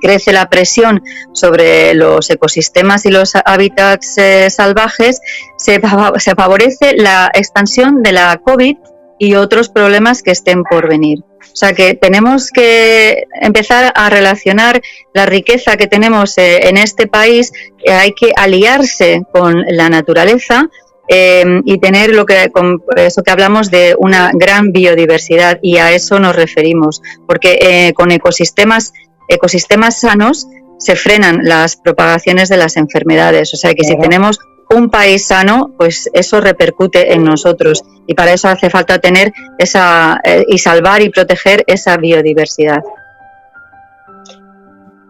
crece la presión sobre los ecosistemas y los hábitats salvajes, se favorece la expansión de la COVID y otros problemas que estén por venir. O sea que tenemos que empezar a relacionar la riqueza que tenemos en este país, hay que aliarse con la naturaleza y tener eso que hablamos de una gran biodiversidad, y a eso nos referimos, porque con ecosistemas sanos se frenan las propagaciones de las enfermedades. O sea que si tenemos un país sano, pues eso repercute en nosotros, y para eso hace falta tener y salvar y proteger esa biodiversidad.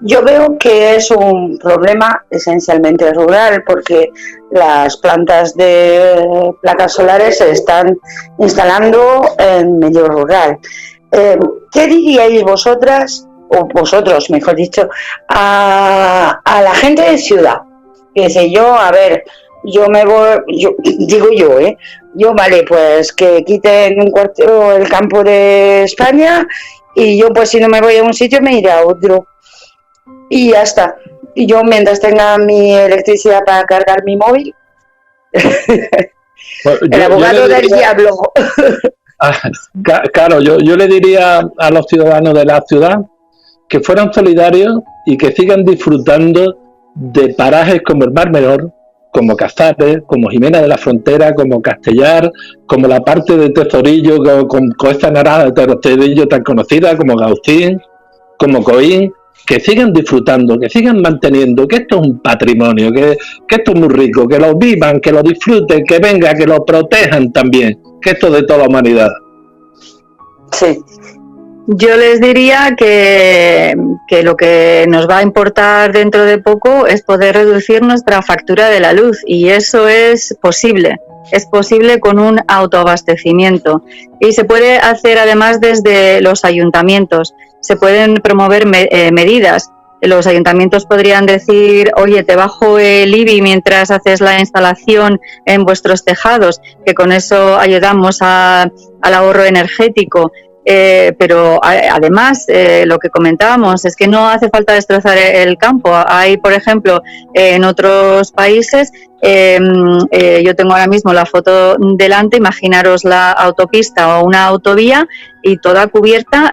Yo veo que es un problema esencialmente rural, porque las plantas de placas solares se están instalando en medio rural. ¿Qué diríais vosotras, o vosotros mejor dicho, a la gente de ciudad? Que sé yo, a ver, yo vale, pues que quiten un cuarto el campo de España, y yo pues si no me voy a un sitio me iré a otro, y ya está. Y yo, mientras tenga mi electricidad para cargar mi móvil, el abogado del diablo. Claro, yo le diría a los ciudadanos de la ciudad que fueran solidarios y que sigan disfrutando de parajes como el Mar Menor, como Casares, como Jimena de la Frontera, como Castellar, como la parte de Tesorillo, con esta naranja de Tesorillo tan conocida, como Gaucín, como Coín, que sigan disfrutando, que sigan manteniendo, que esto es un patrimonio, que esto es muy rico, que lo vivan, que lo disfruten, que venga, que lo protejan también, que esto es de toda la humanidad. Sí. Yo les diría que lo que nos va a importar dentro de poco es poder reducir nuestra factura de la luz, y eso es posible con un autoabastecimiento, y se puede hacer además desde los ayuntamientos. Se pueden promover medidas. Los ayuntamientos podrían decir: oye, te bajo el IBI mientras haces la instalación en vuestros tejados, que con eso ayudamos al ahorro energético. Pero además, lo que comentábamos es que no hace falta destrozar el campo. Hay, por ejemplo, en otros países, yo tengo ahora mismo la foto delante, imaginaros la autopista o una autovía y toda cubierta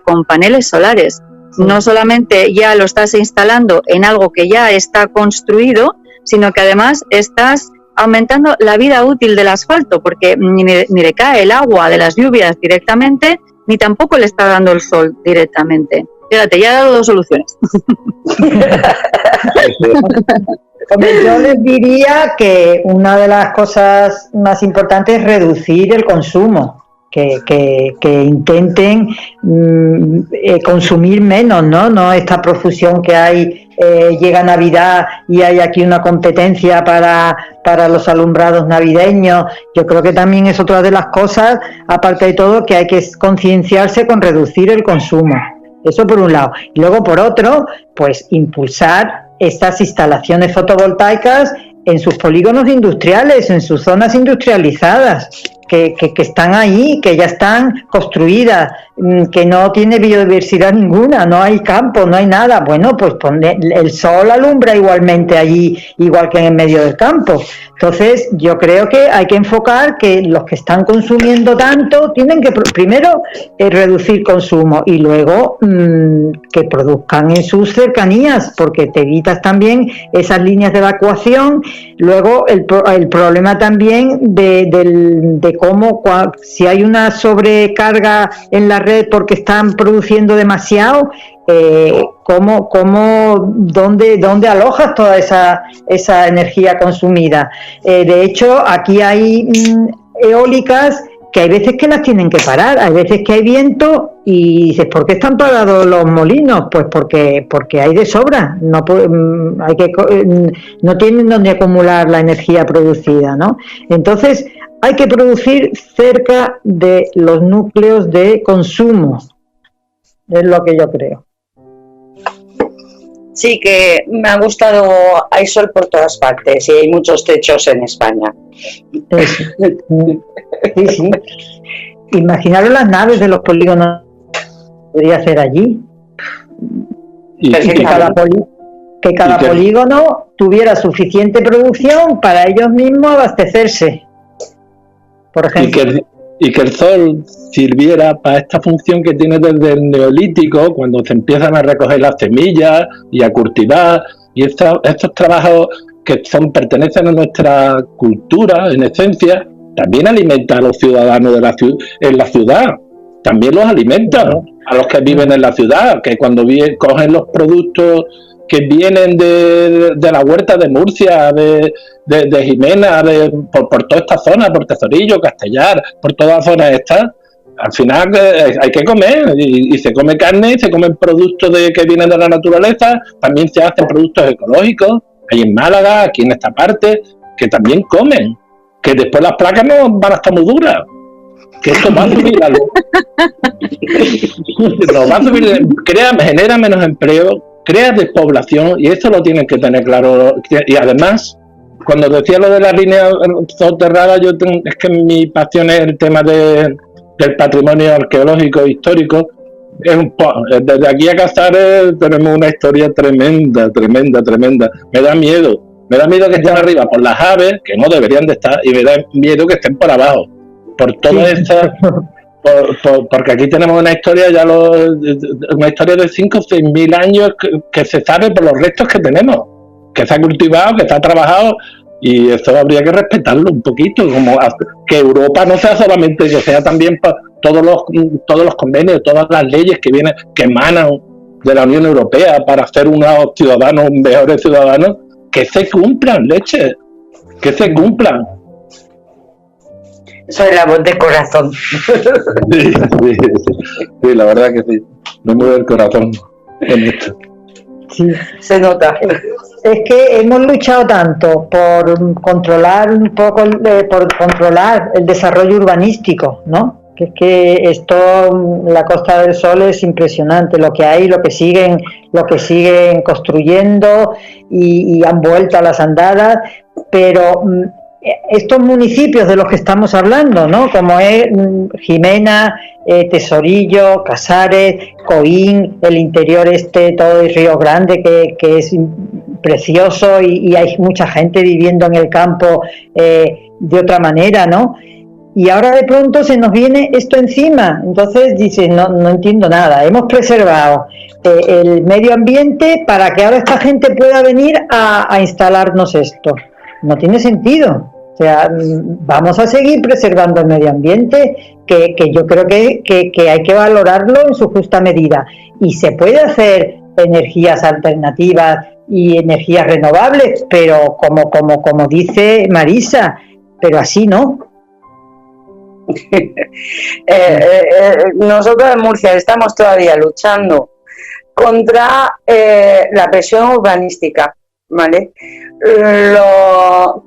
con paneles solares. No solamente ya lo estás instalando en algo que ya está construido, sino que además estás aumentando la vida útil del asfalto, porque ni le cae el agua de las lluvias directamente, ni tampoco le está dando el sol directamente. Fíjate, ya he dado 2 soluciones. Yo les diría que una de las cosas más importantes es reducir el consumo. Que intenten consumir menos, ¿no? Esta profusión que hay, llega Navidad y hay aquí una competencia para los alumbrados navideños. Yo creo que también es otra de las cosas, aparte de todo, que hay que concienciarse con reducir el consumo. Eso por un lado. Y luego por otro, pues impulsar estas instalaciones fotovoltaicas en sus polígonos industriales, en sus zonas industrializadas, que están ahí, que ya están construidas, que no tiene biodiversidad ninguna, no hay campo, no hay nada. Bueno, pues el sol alumbra igualmente allí, igual que en el medio del campo. Entonces, yo creo que hay que enfocar que los que están consumiendo tanto tienen que primero reducir consumo y luego que produzcan en sus cercanías, porque te evitas también esas líneas de evacuación. Luego, el problema también de cómo, si hay una sobrecarga en la red porque están produciendo demasiado, ¿dónde alojas toda esa energía consumida? De hecho, aquí hay eólicas que hay veces que las tienen que parar, hay veces que hay viento y dices, ¿por qué están parados los molinos? Pues porque hay de sobra, no tienen donde acumular la energía producida, ¿no? Entonces, hay que producir cerca de los núcleos de consumo, es lo que yo creo. Sí, que me ha gustado, hay sol por todas partes y hay muchos techos en España. Sí. Imaginaros las naves de los polígonos podría ser allí. Que cada polígono tuviera suficiente producción para ellos mismos abastecerse, por ejemplo. Y que el sol sirviera para esta función que tiene desde el Neolítico, cuando se empiezan a recoger las semillas y a cultivar, y estos trabajos que pertenecen a nuestra cultura, en esencia, también alimenta a los ciudadanos en la ciudad, también los alimenta a los que viven en la ciudad, que cuando cogen los productos que vienen de la huerta de Murcia, de Jimena, por toda esta zona, por Tesorillo, Castellar, por toda la zona esta, al final hay que comer, y se come carne, y se comen productos que vienen de la naturaleza, también se hacen productos ecológicos, hay en Málaga, aquí en esta parte, que también comen, que después las placas no van a estar muy duras, que esto va a subir la luz. No, va a subir, genera menos empleo, crea despoblación, y eso lo tienen que tener claro. Y además, cuando decía lo de la línea soterrada, es que mi pasión es el tema del patrimonio arqueológico e histórico. Desde aquí a Casares tenemos una historia tremenda. Me da miedo que estén arriba por las aves, que no deberían de estar, y me da miedo que estén por abajo, por todas estas... Porque aquí tenemos una historia una historia de 5 o 6 mil años que se sabe por los restos que tenemos, que se ha cultivado, que se ha trabajado, y eso habría que respetarlo un poquito, como que Europa no sea solamente, que sea también todos los convenios, todas las leyes que emanan de la Unión Europea para hacer unos ciudadanos mejores ciudadanos, que se cumplan, leche, que se cumplan. Soy la voz de corazón. Sí, la verdad que sí. Me mueve el corazón en esto. Sí. Se nota. Es que hemos luchado tanto por controlar un poco, por controlar el desarrollo urbanístico, ¿no? Que es que esto, la Costa del Sol es impresionante, lo que hay, lo que siguen construyendo y han vuelto a las andadas, pero estos municipios de los que estamos hablando, ¿no? Como es Jimena, Tesorillo, Casares, Coín, el interior todo el Río Grande, que es precioso y hay mucha gente viviendo en el campo de otra manera, ¿no? Y ahora de pronto se nos viene esto encima. Entonces dices, no entiendo nada. Hemos preservado el medio ambiente para que ahora esta gente pueda venir a instalarnos esto. No tiene sentido. O sea, vamos a seguir preservando el medio ambiente, que yo creo que hay que valorarlo en su justa medida. Y se puede hacer energías alternativas y energías renovables, pero como dice Marisa, pero así no. Nosotros en Murcia estamos todavía luchando contra la presión urbanística, ¿vale?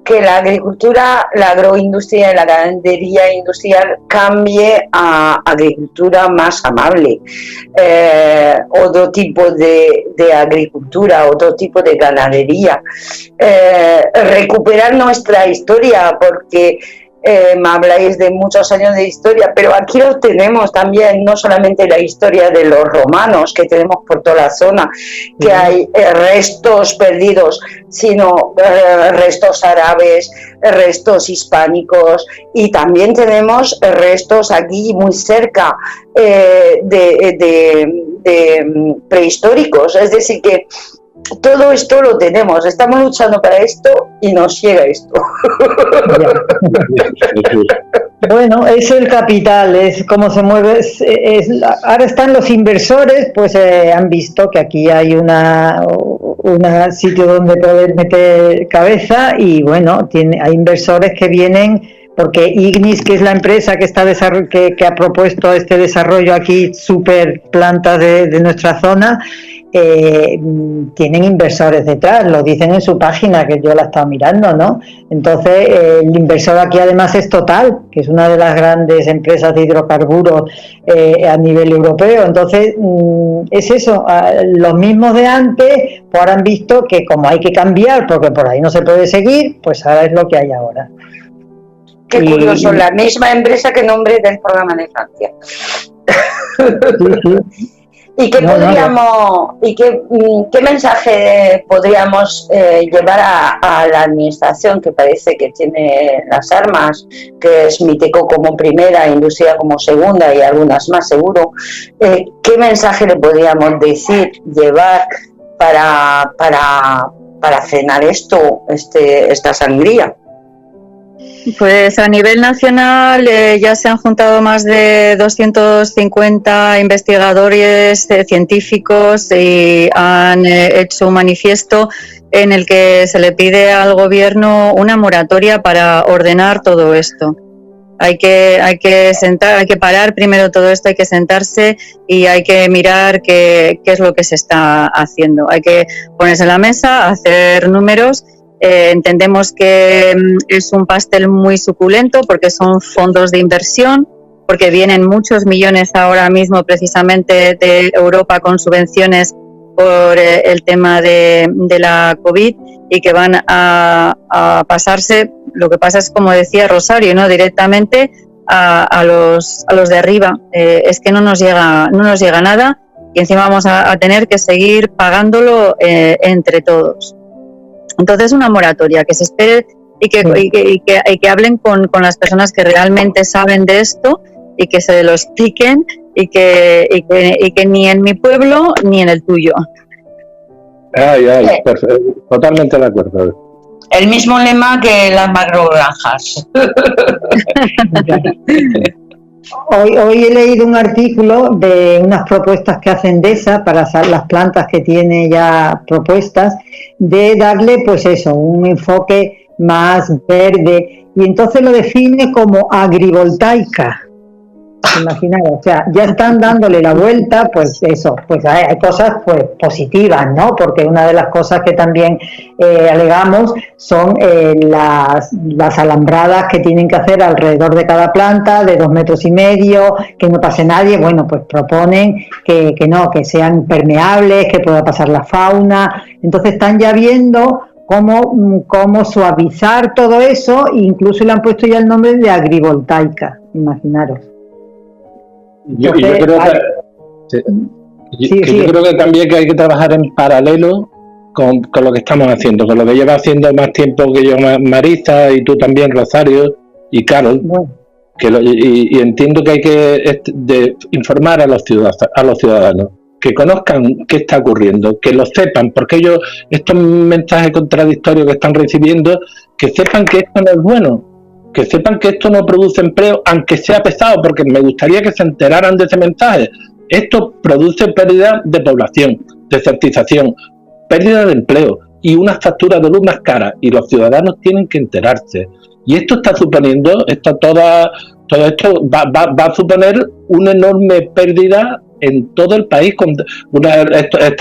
Que la agricultura, la agroindustria y la ganadería industrial cambie a agricultura más amable, otro tipo de agricultura, otro tipo de ganadería, recuperar nuestra historia, porque me habláis de muchos años de historia, pero aquí lo tenemos también, no solamente la historia de los romanos que tenemos por toda la zona, que hay restos perdidos, sino restos árabes, restos hispánicos, y también tenemos restos aquí muy cerca de prehistóricos, es decir que todo esto lo tenemos, estamos luchando para esto y nos llega esto. Bueno, es el capital, es cómo se mueve. Ahora están los inversores, pues han visto que aquí hay un sitio donde poder meter cabeza y bueno, hay inversores que vienen, porque Ignis, que es la empresa que ha propuesto este desarrollo aquí, super plantas de nuestra zona, tienen inversores detrás, lo dicen en su página, que yo la he estado mirando, ¿no? Entonces, el inversor aquí además es Total, que es una de las grandes empresas de hidrocarburos a nivel europeo. Entonces, es eso, los mismos de antes, pues ahora han visto que como hay que cambiar, porque por ahí no se puede seguir, pues ahora es lo que hay ahora. Qué curioso, la misma empresa que nombre del programa de Francia. Sí. ¿Y qué qué mensaje podríamos llevar a la administración, que parece que tiene las armas, que es Miteco como primera, Industria como segunda y algunas más seguro? ¿Qué mensaje le podríamos llevar para frenar esta sangría? Pues a nivel nacional ya se han juntado más de 250 investigadores científicos y han hecho un manifiesto en el que se le pide al gobierno una moratoria para ordenar todo esto. Hay que parar primero todo esto, hay que sentarse y hay que mirar qué es lo que se está haciendo. Hay que ponerse en la mesa, hacer números. Entendemos que es un pastel muy suculento porque son fondos de inversión, porque vienen muchos millones ahora mismo precisamente de Europa con subvenciones por el tema de la COVID y que van a pasarse. Lo que pasa es, como decía Rosario, ¿no? Directamente a los de arriba. Es que no nos llega nada y encima vamos a tener que seguir pagándolo entre todos. Entonces, una moratoria, que se espere y que hablen con las personas que realmente saben de esto y que se lo expliquen y que ni en mi pueblo ni en el tuyo. Perfecto. Totalmente de acuerdo. El mismo lema que las macrogranjas. Hoy he leído un artículo de unas propuestas que hace Endesa para las plantas que tiene ya propuestas, de darle, pues eso, un enfoque más verde, y entonces lo define como agrivoltaica. Imaginaos, o sea, ya están dándole la vuelta, pues eso, pues hay cosas pues positivas, ¿no? Porque una de las cosas que también alegamos son las alambradas que tienen que hacer alrededor de cada planta, de 2,5 metros, que no pase nadie. Bueno, pues proponen que no, que sean permeables, que pueda pasar la fauna. Entonces están ya viendo cómo suavizar todo eso, e incluso le han puesto ya el nombre de agrivoltaica, imaginaros. Yo creo yo creo que también que hay que trabajar en paralelo con lo que estamos haciendo, con lo que lleva haciendo más tiempo que yo Marisa, y tú también, Rosario, y Carol. Bueno. Y entiendo que hay que informar a los ciudadanos, que conozcan qué está ocurriendo, que lo sepan, porque ellos, estos mensajes contradictorios que están recibiendo, que sepan que esto no es bueno, que sepan que esto no produce empleo, aunque sea pesado, porque me gustaría que se enteraran de ese mensaje. Esto produce pérdida de población, desertización, pérdida de empleo y unas facturas de luz más caras, y los ciudadanos tienen que enterarse. Y esto está suponiendo, todo esto va a suponer una enorme pérdida en todo el país.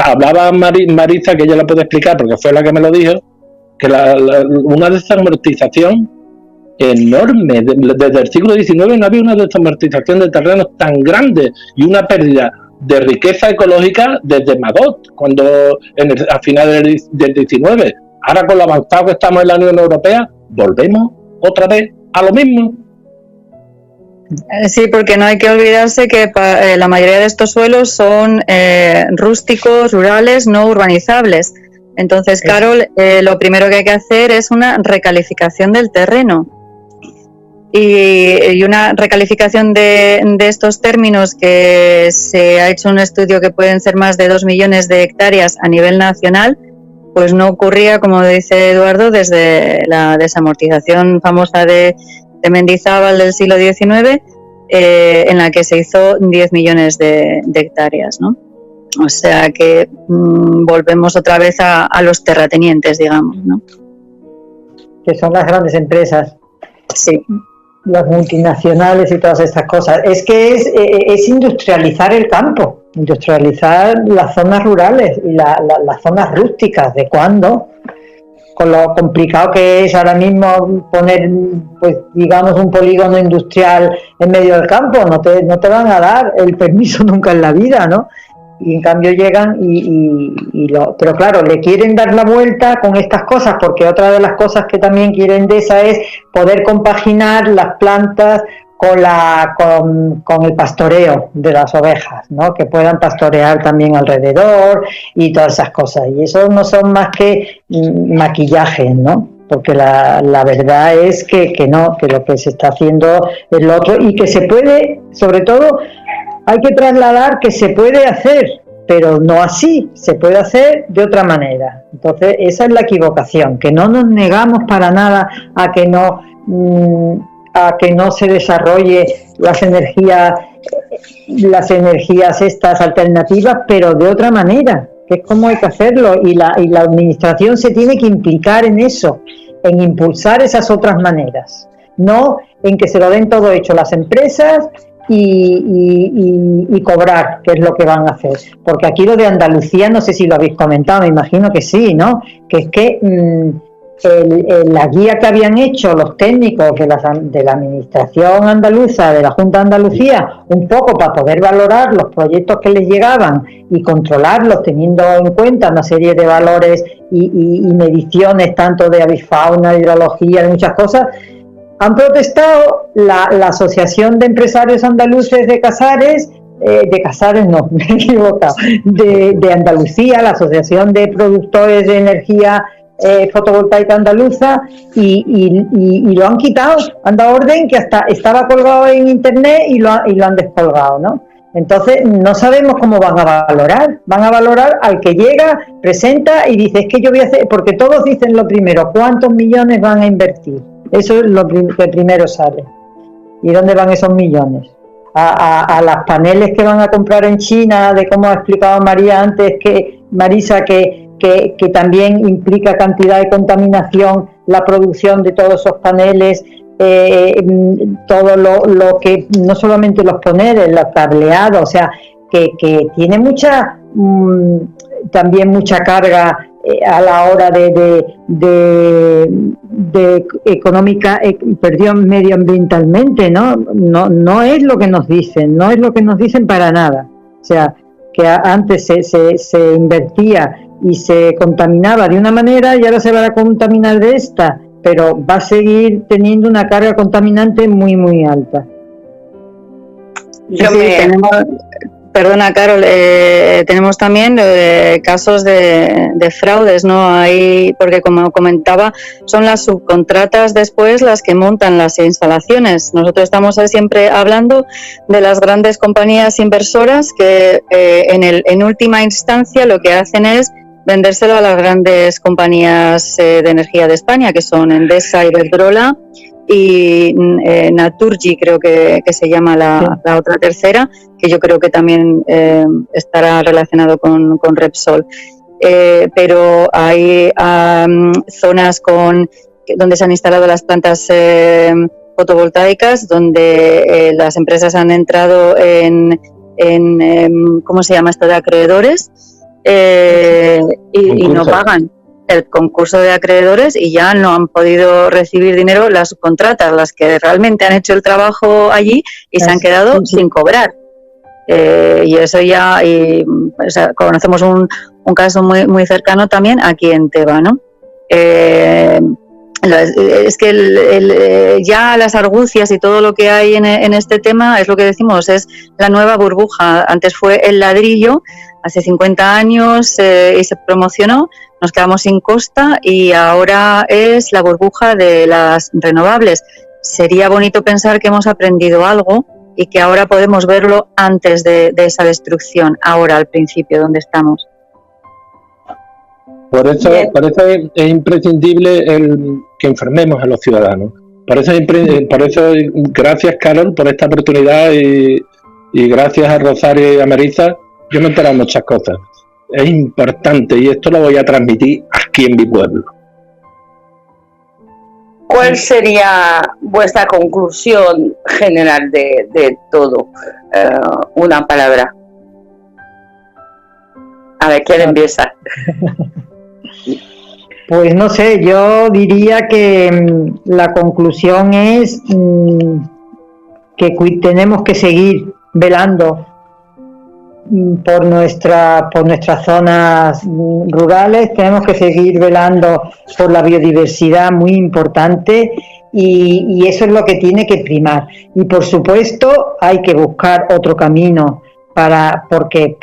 Hablaba Marisa, que ella la puede explicar porque fue la que me lo dijo, que una desamortización enorme. Desde el siglo XIX no había una desamortización de terrenos tan grande y una pérdida de riqueza ecológica desde Magot, a finales del XIX. Ahora, con lo avanzado que estamos en la Unión Europea, volvemos otra vez a lo mismo. Sí, porque no hay que olvidarse que la mayoría de estos suelos son rústicos, rurales, no urbanizables. Entonces, Carol, lo primero que hay que hacer es una recalificación del terreno. Y una recalificación de estos términos, que se ha hecho un estudio que pueden ser más de 2 millones de hectáreas a nivel nacional, pues no ocurría, como dice Eduardo, desde la desamortización famosa de Mendizábal del siglo XIX, en la que se hizo 10 millones de hectáreas, ¿no? O sea que volvemos otra vez a los terratenientes, digamos, ¿no? Que son las grandes empresas. Sí. Las multinacionales y todas estas cosas. Es que es industrializar el campo, industrializar las zonas rurales y las zonas rústicas. ¿De cuándo? Con lo complicado que es ahora mismo poner, pues digamos, un polígono industrial en medio del campo. No te van a dar el permiso nunca en la vida, ¿no? Y en cambio llegan pero claro, le quieren dar la vuelta con estas cosas, porque otra de las cosas que también quieren de esa es poder compaginar las plantas con el pastoreo de las ovejas, ¿no? Que puedan pastorear también alrededor y todas esas cosas. Y eso no son más que maquillaje, ¿no? Porque la verdad es que no, que lo que se está haciendo es lo otro, y que se puede, sobre todo, hay que trasladar que se puede hacer, pero no así, se puede hacer de otra manera. Entonces, esa es la equivocación, que no nos negamos para nada a que no se desarrolle las energías estas alternativas, pero de otra manera, que es como hay que hacerlo, y la administración se tiene que implicar en eso, en impulsar esas otras maneras, no en que se lo den todo hecho las empresas y cobrar, que es lo que van a hacer. Porque aquí lo de Andalucía, no sé si lo habéis comentado, me imagino que sí, ¿no? Que es que la guía que habían hecho los técnicos de la administración andaluza, de la Junta de Andalucía, un poco para poder valorar los proyectos que les llegaban y controlarlos, teniendo en cuenta una serie de valores y mediciones, tanto de avifauna, de hidrología, de muchas cosas. Han protestado la Asociación de Empresarios Andaluces de Casares, no, me he equivocado, de Andalucía, la Asociación de Productores de Energía Fotovoltaica Andaluza, y lo han quitado, han dado orden, que hasta estaba colgado en internet y lo han descolgado, ¿no? Entonces no sabemos cómo van a valorar al que llega, presenta y dice, es que yo voy a hacer, porque todos dicen lo primero, ¿cuántos millones van a invertir? Eso es lo que primero sale. ¿Y dónde van esos millones? a las paneles que van a comprar en China, de cómo ha explicado María antes, Marisa, que también implica cantidad de contaminación, la producción de todos esos paneles, todo lo que, no solamente los paneles, los cableados, o sea, que tiene también mucha carga a la hora de económica, medioambientalmente, no es lo que nos dicen, para nada. O sea, que antes se invertía y se contaminaba de una manera y ahora se va a contaminar de esta, pero va a seguir teniendo una carga contaminante muy, muy alta. Perdona, Carol, tenemos también casos de fraudes, ¿no? Hay, porque como comentaba, son las subcontratas después las que montan las instalaciones. Nosotros estamos siempre hablando de las grandes compañías inversoras que en última instancia lo que hacen es vendérselo a las grandes compañías de energía de España, que son Endesa, Iberdrola y Naturgy, creo que se llama la otra tercera, que yo creo que también estará relacionado con Repsol. Pero hay zonas donde se han instalado las plantas fotovoltaicas, donde las empresas han entrado en ¿cómo se llama esto? De acreedores, y no pagan el concurso de acreedores y ya no han podido recibir dinero las subcontratas, las que realmente han hecho el trabajo allí y se han quedado sin cobrar. Y eso ya, o sea, conocemos un caso muy, muy cercano también aquí en Teba, ¿no? Es que ya las argucias y todo lo que hay en este tema es lo que decimos, es la nueva burbuja. Antes fue el ladrillo, hace 50 años y se promocionó, nos quedamos sin costa y ahora es la burbuja de las renovables. Sería bonito pensar que hemos aprendido algo y que ahora podemos verlo antes de esa destrucción, ahora al principio donde estamos. Por eso es imprescindible que informemos a los ciudadanos. Por eso gracias, Carol, por esta oportunidad y gracias a Rosario y a Marisa, yo me he enterado de muchas cosas. Es importante y esto lo voy a transmitir aquí en mi pueblo. ¿Cuál sería vuestra conclusión general de todo? Una palabra. A ver, ¿quién empieza? Pues no sé, yo diría que la conclusión es que tenemos que seguir velando por nuestras zonas rurales, tenemos que seguir velando por la biodiversidad, muy importante, y eso es lo que tiene que primar. Y por supuesto hay que buscar otro camino porque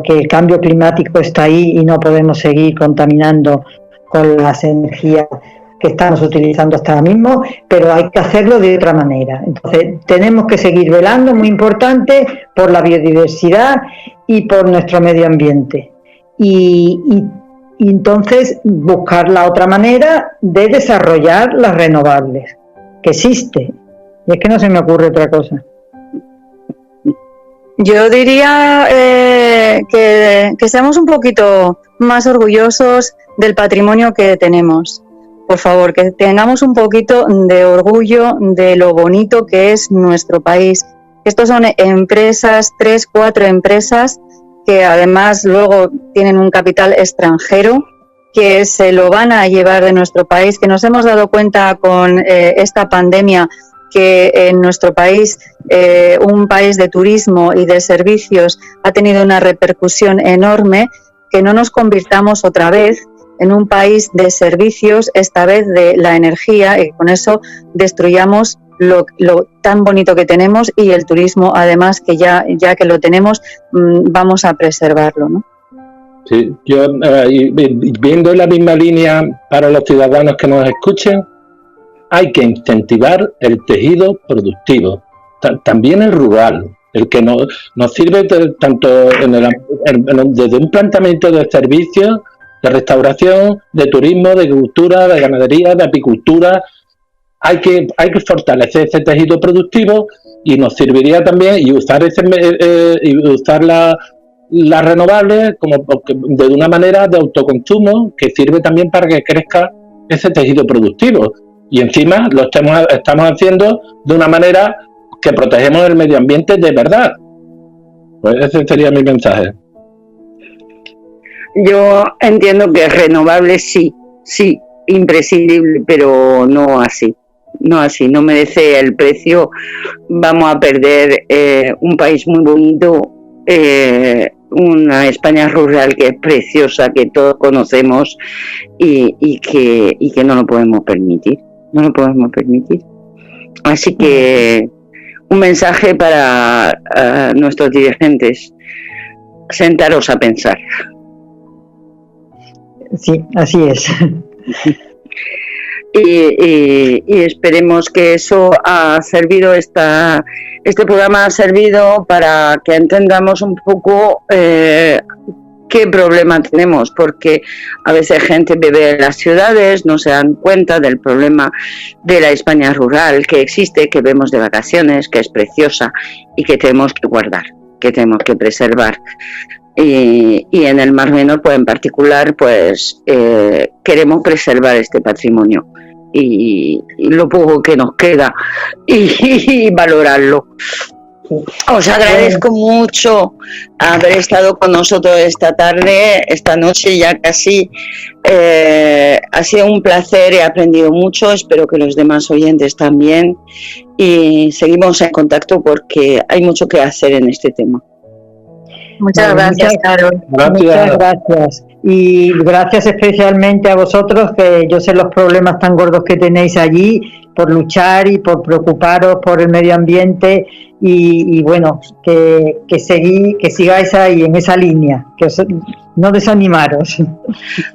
el cambio climático está ahí y no podemos seguir contaminando con las energías que estamos utilizando hasta ahora mismo, pero hay que hacerlo de otra manera. Entonces tenemos que seguir velando, muy importante, por la biodiversidad y por nuestro medio ambiente. Y entonces buscar la otra manera de desarrollar las renovables, que existe. Y es que no se me ocurre otra cosa. Yo diría que seamos un poquito más orgullosos del patrimonio que tenemos. Por favor, que tengamos un poquito de orgullo de lo bonito que es nuestro país. Estos son empresas, 3, 4 empresas que además luego tienen un capital extranjero que se lo van a llevar de nuestro país, que nos hemos dado cuenta con esta pandemia que en nuestro país, un país de turismo y de servicios, ha tenido una repercusión enorme, que no nos convirtamos otra vez en un país de servicios, esta vez de la energía, y con eso destruyamos lo tan bonito que tenemos, y el turismo, además, que ya que lo tenemos, vamos a preservarlo, ¿no? Sí, yo viendo la misma línea para los ciudadanos que nos escuchen, hay que incentivar el tejido productivo, también el rural, el que nos sirve tanto desde un planteamiento de servicios, de restauración, de turismo, de agricultura, de ganadería, de apicultura. Hay que fortalecer ese tejido productivo y nos serviría también y usar las renovables como de una manera de autoconsumo que sirve también para que crezca ese tejido productivo, y encima lo estamos haciendo de una manera que protegemos el medio ambiente de verdad. Pues ese sería mi mensaje. Yo entiendo que renovable sí, imprescindible, pero no así, no merece el precio. Vamos a perder un país muy bonito, una España rural que es preciosa, que todos conocemos y que no lo podemos permitir, Así que un mensaje para nuestros dirigentes: sentaros a pensar. Sí, así es. Y esperemos que eso ha servido, este programa ha servido para que entendamos un poco qué problema tenemos, porque a veces gente vive en las ciudades, no se dan cuenta del problema de la España rural que existe, que vemos de vacaciones, que es preciosa y que tenemos que guardar, que tenemos que preservar. Y en el Mar Menor, pues en particular, pues queremos preservar este patrimonio y lo poco que nos queda y valorarlo. Os agradezco mucho haber estado con nosotros esta tarde, esta noche ya casi. Ha sido un placer, he aprendido mucho, espero que los demás oyentes también, y seguimos en contacto porque hay mucho que hacer en este tema. Muchas gracias, Carol. Muchas gracias. Y gracias especialmente a vosotros, que yo sé los problemas tan gordos que tenéis allí, por luchar y por preocuparos por el medio ambiente y bueno, que sigáis ahí en esa línea, no desanimaros.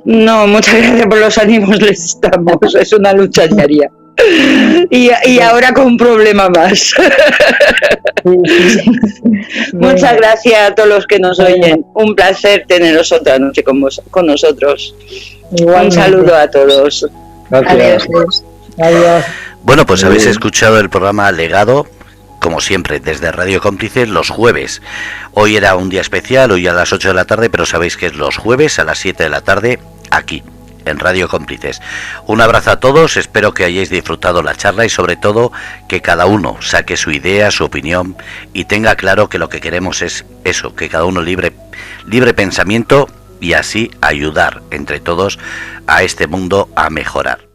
No, muchas gracias por los ánimos, les estamos, es una lucha diaria. Y ahora con un problema más. Muchas gracias a todos los que nos oyen. Un placer teneros otra noche con nosotros. Igualmente. Un saludo a todos. Gracias. Adiós. Bueno, pues habéis escuchado el programa Legado, como siempre, desde Radio Cómplices los jueves. Hoy era un día especial, hoy a las 8 de la tarde, pero sabéis que es los jueves a las 7 de la tarde, aquí, en Radio Cómplices. Un abrazo a todos, espero que hayáis disfrutado la charla y sobre todo que cada uno saque su idea, su opinión y tenga claro que lo que queremos es eso, que cada uno libre pensamiento y así ayudar entre todos a este mundo a mejorar.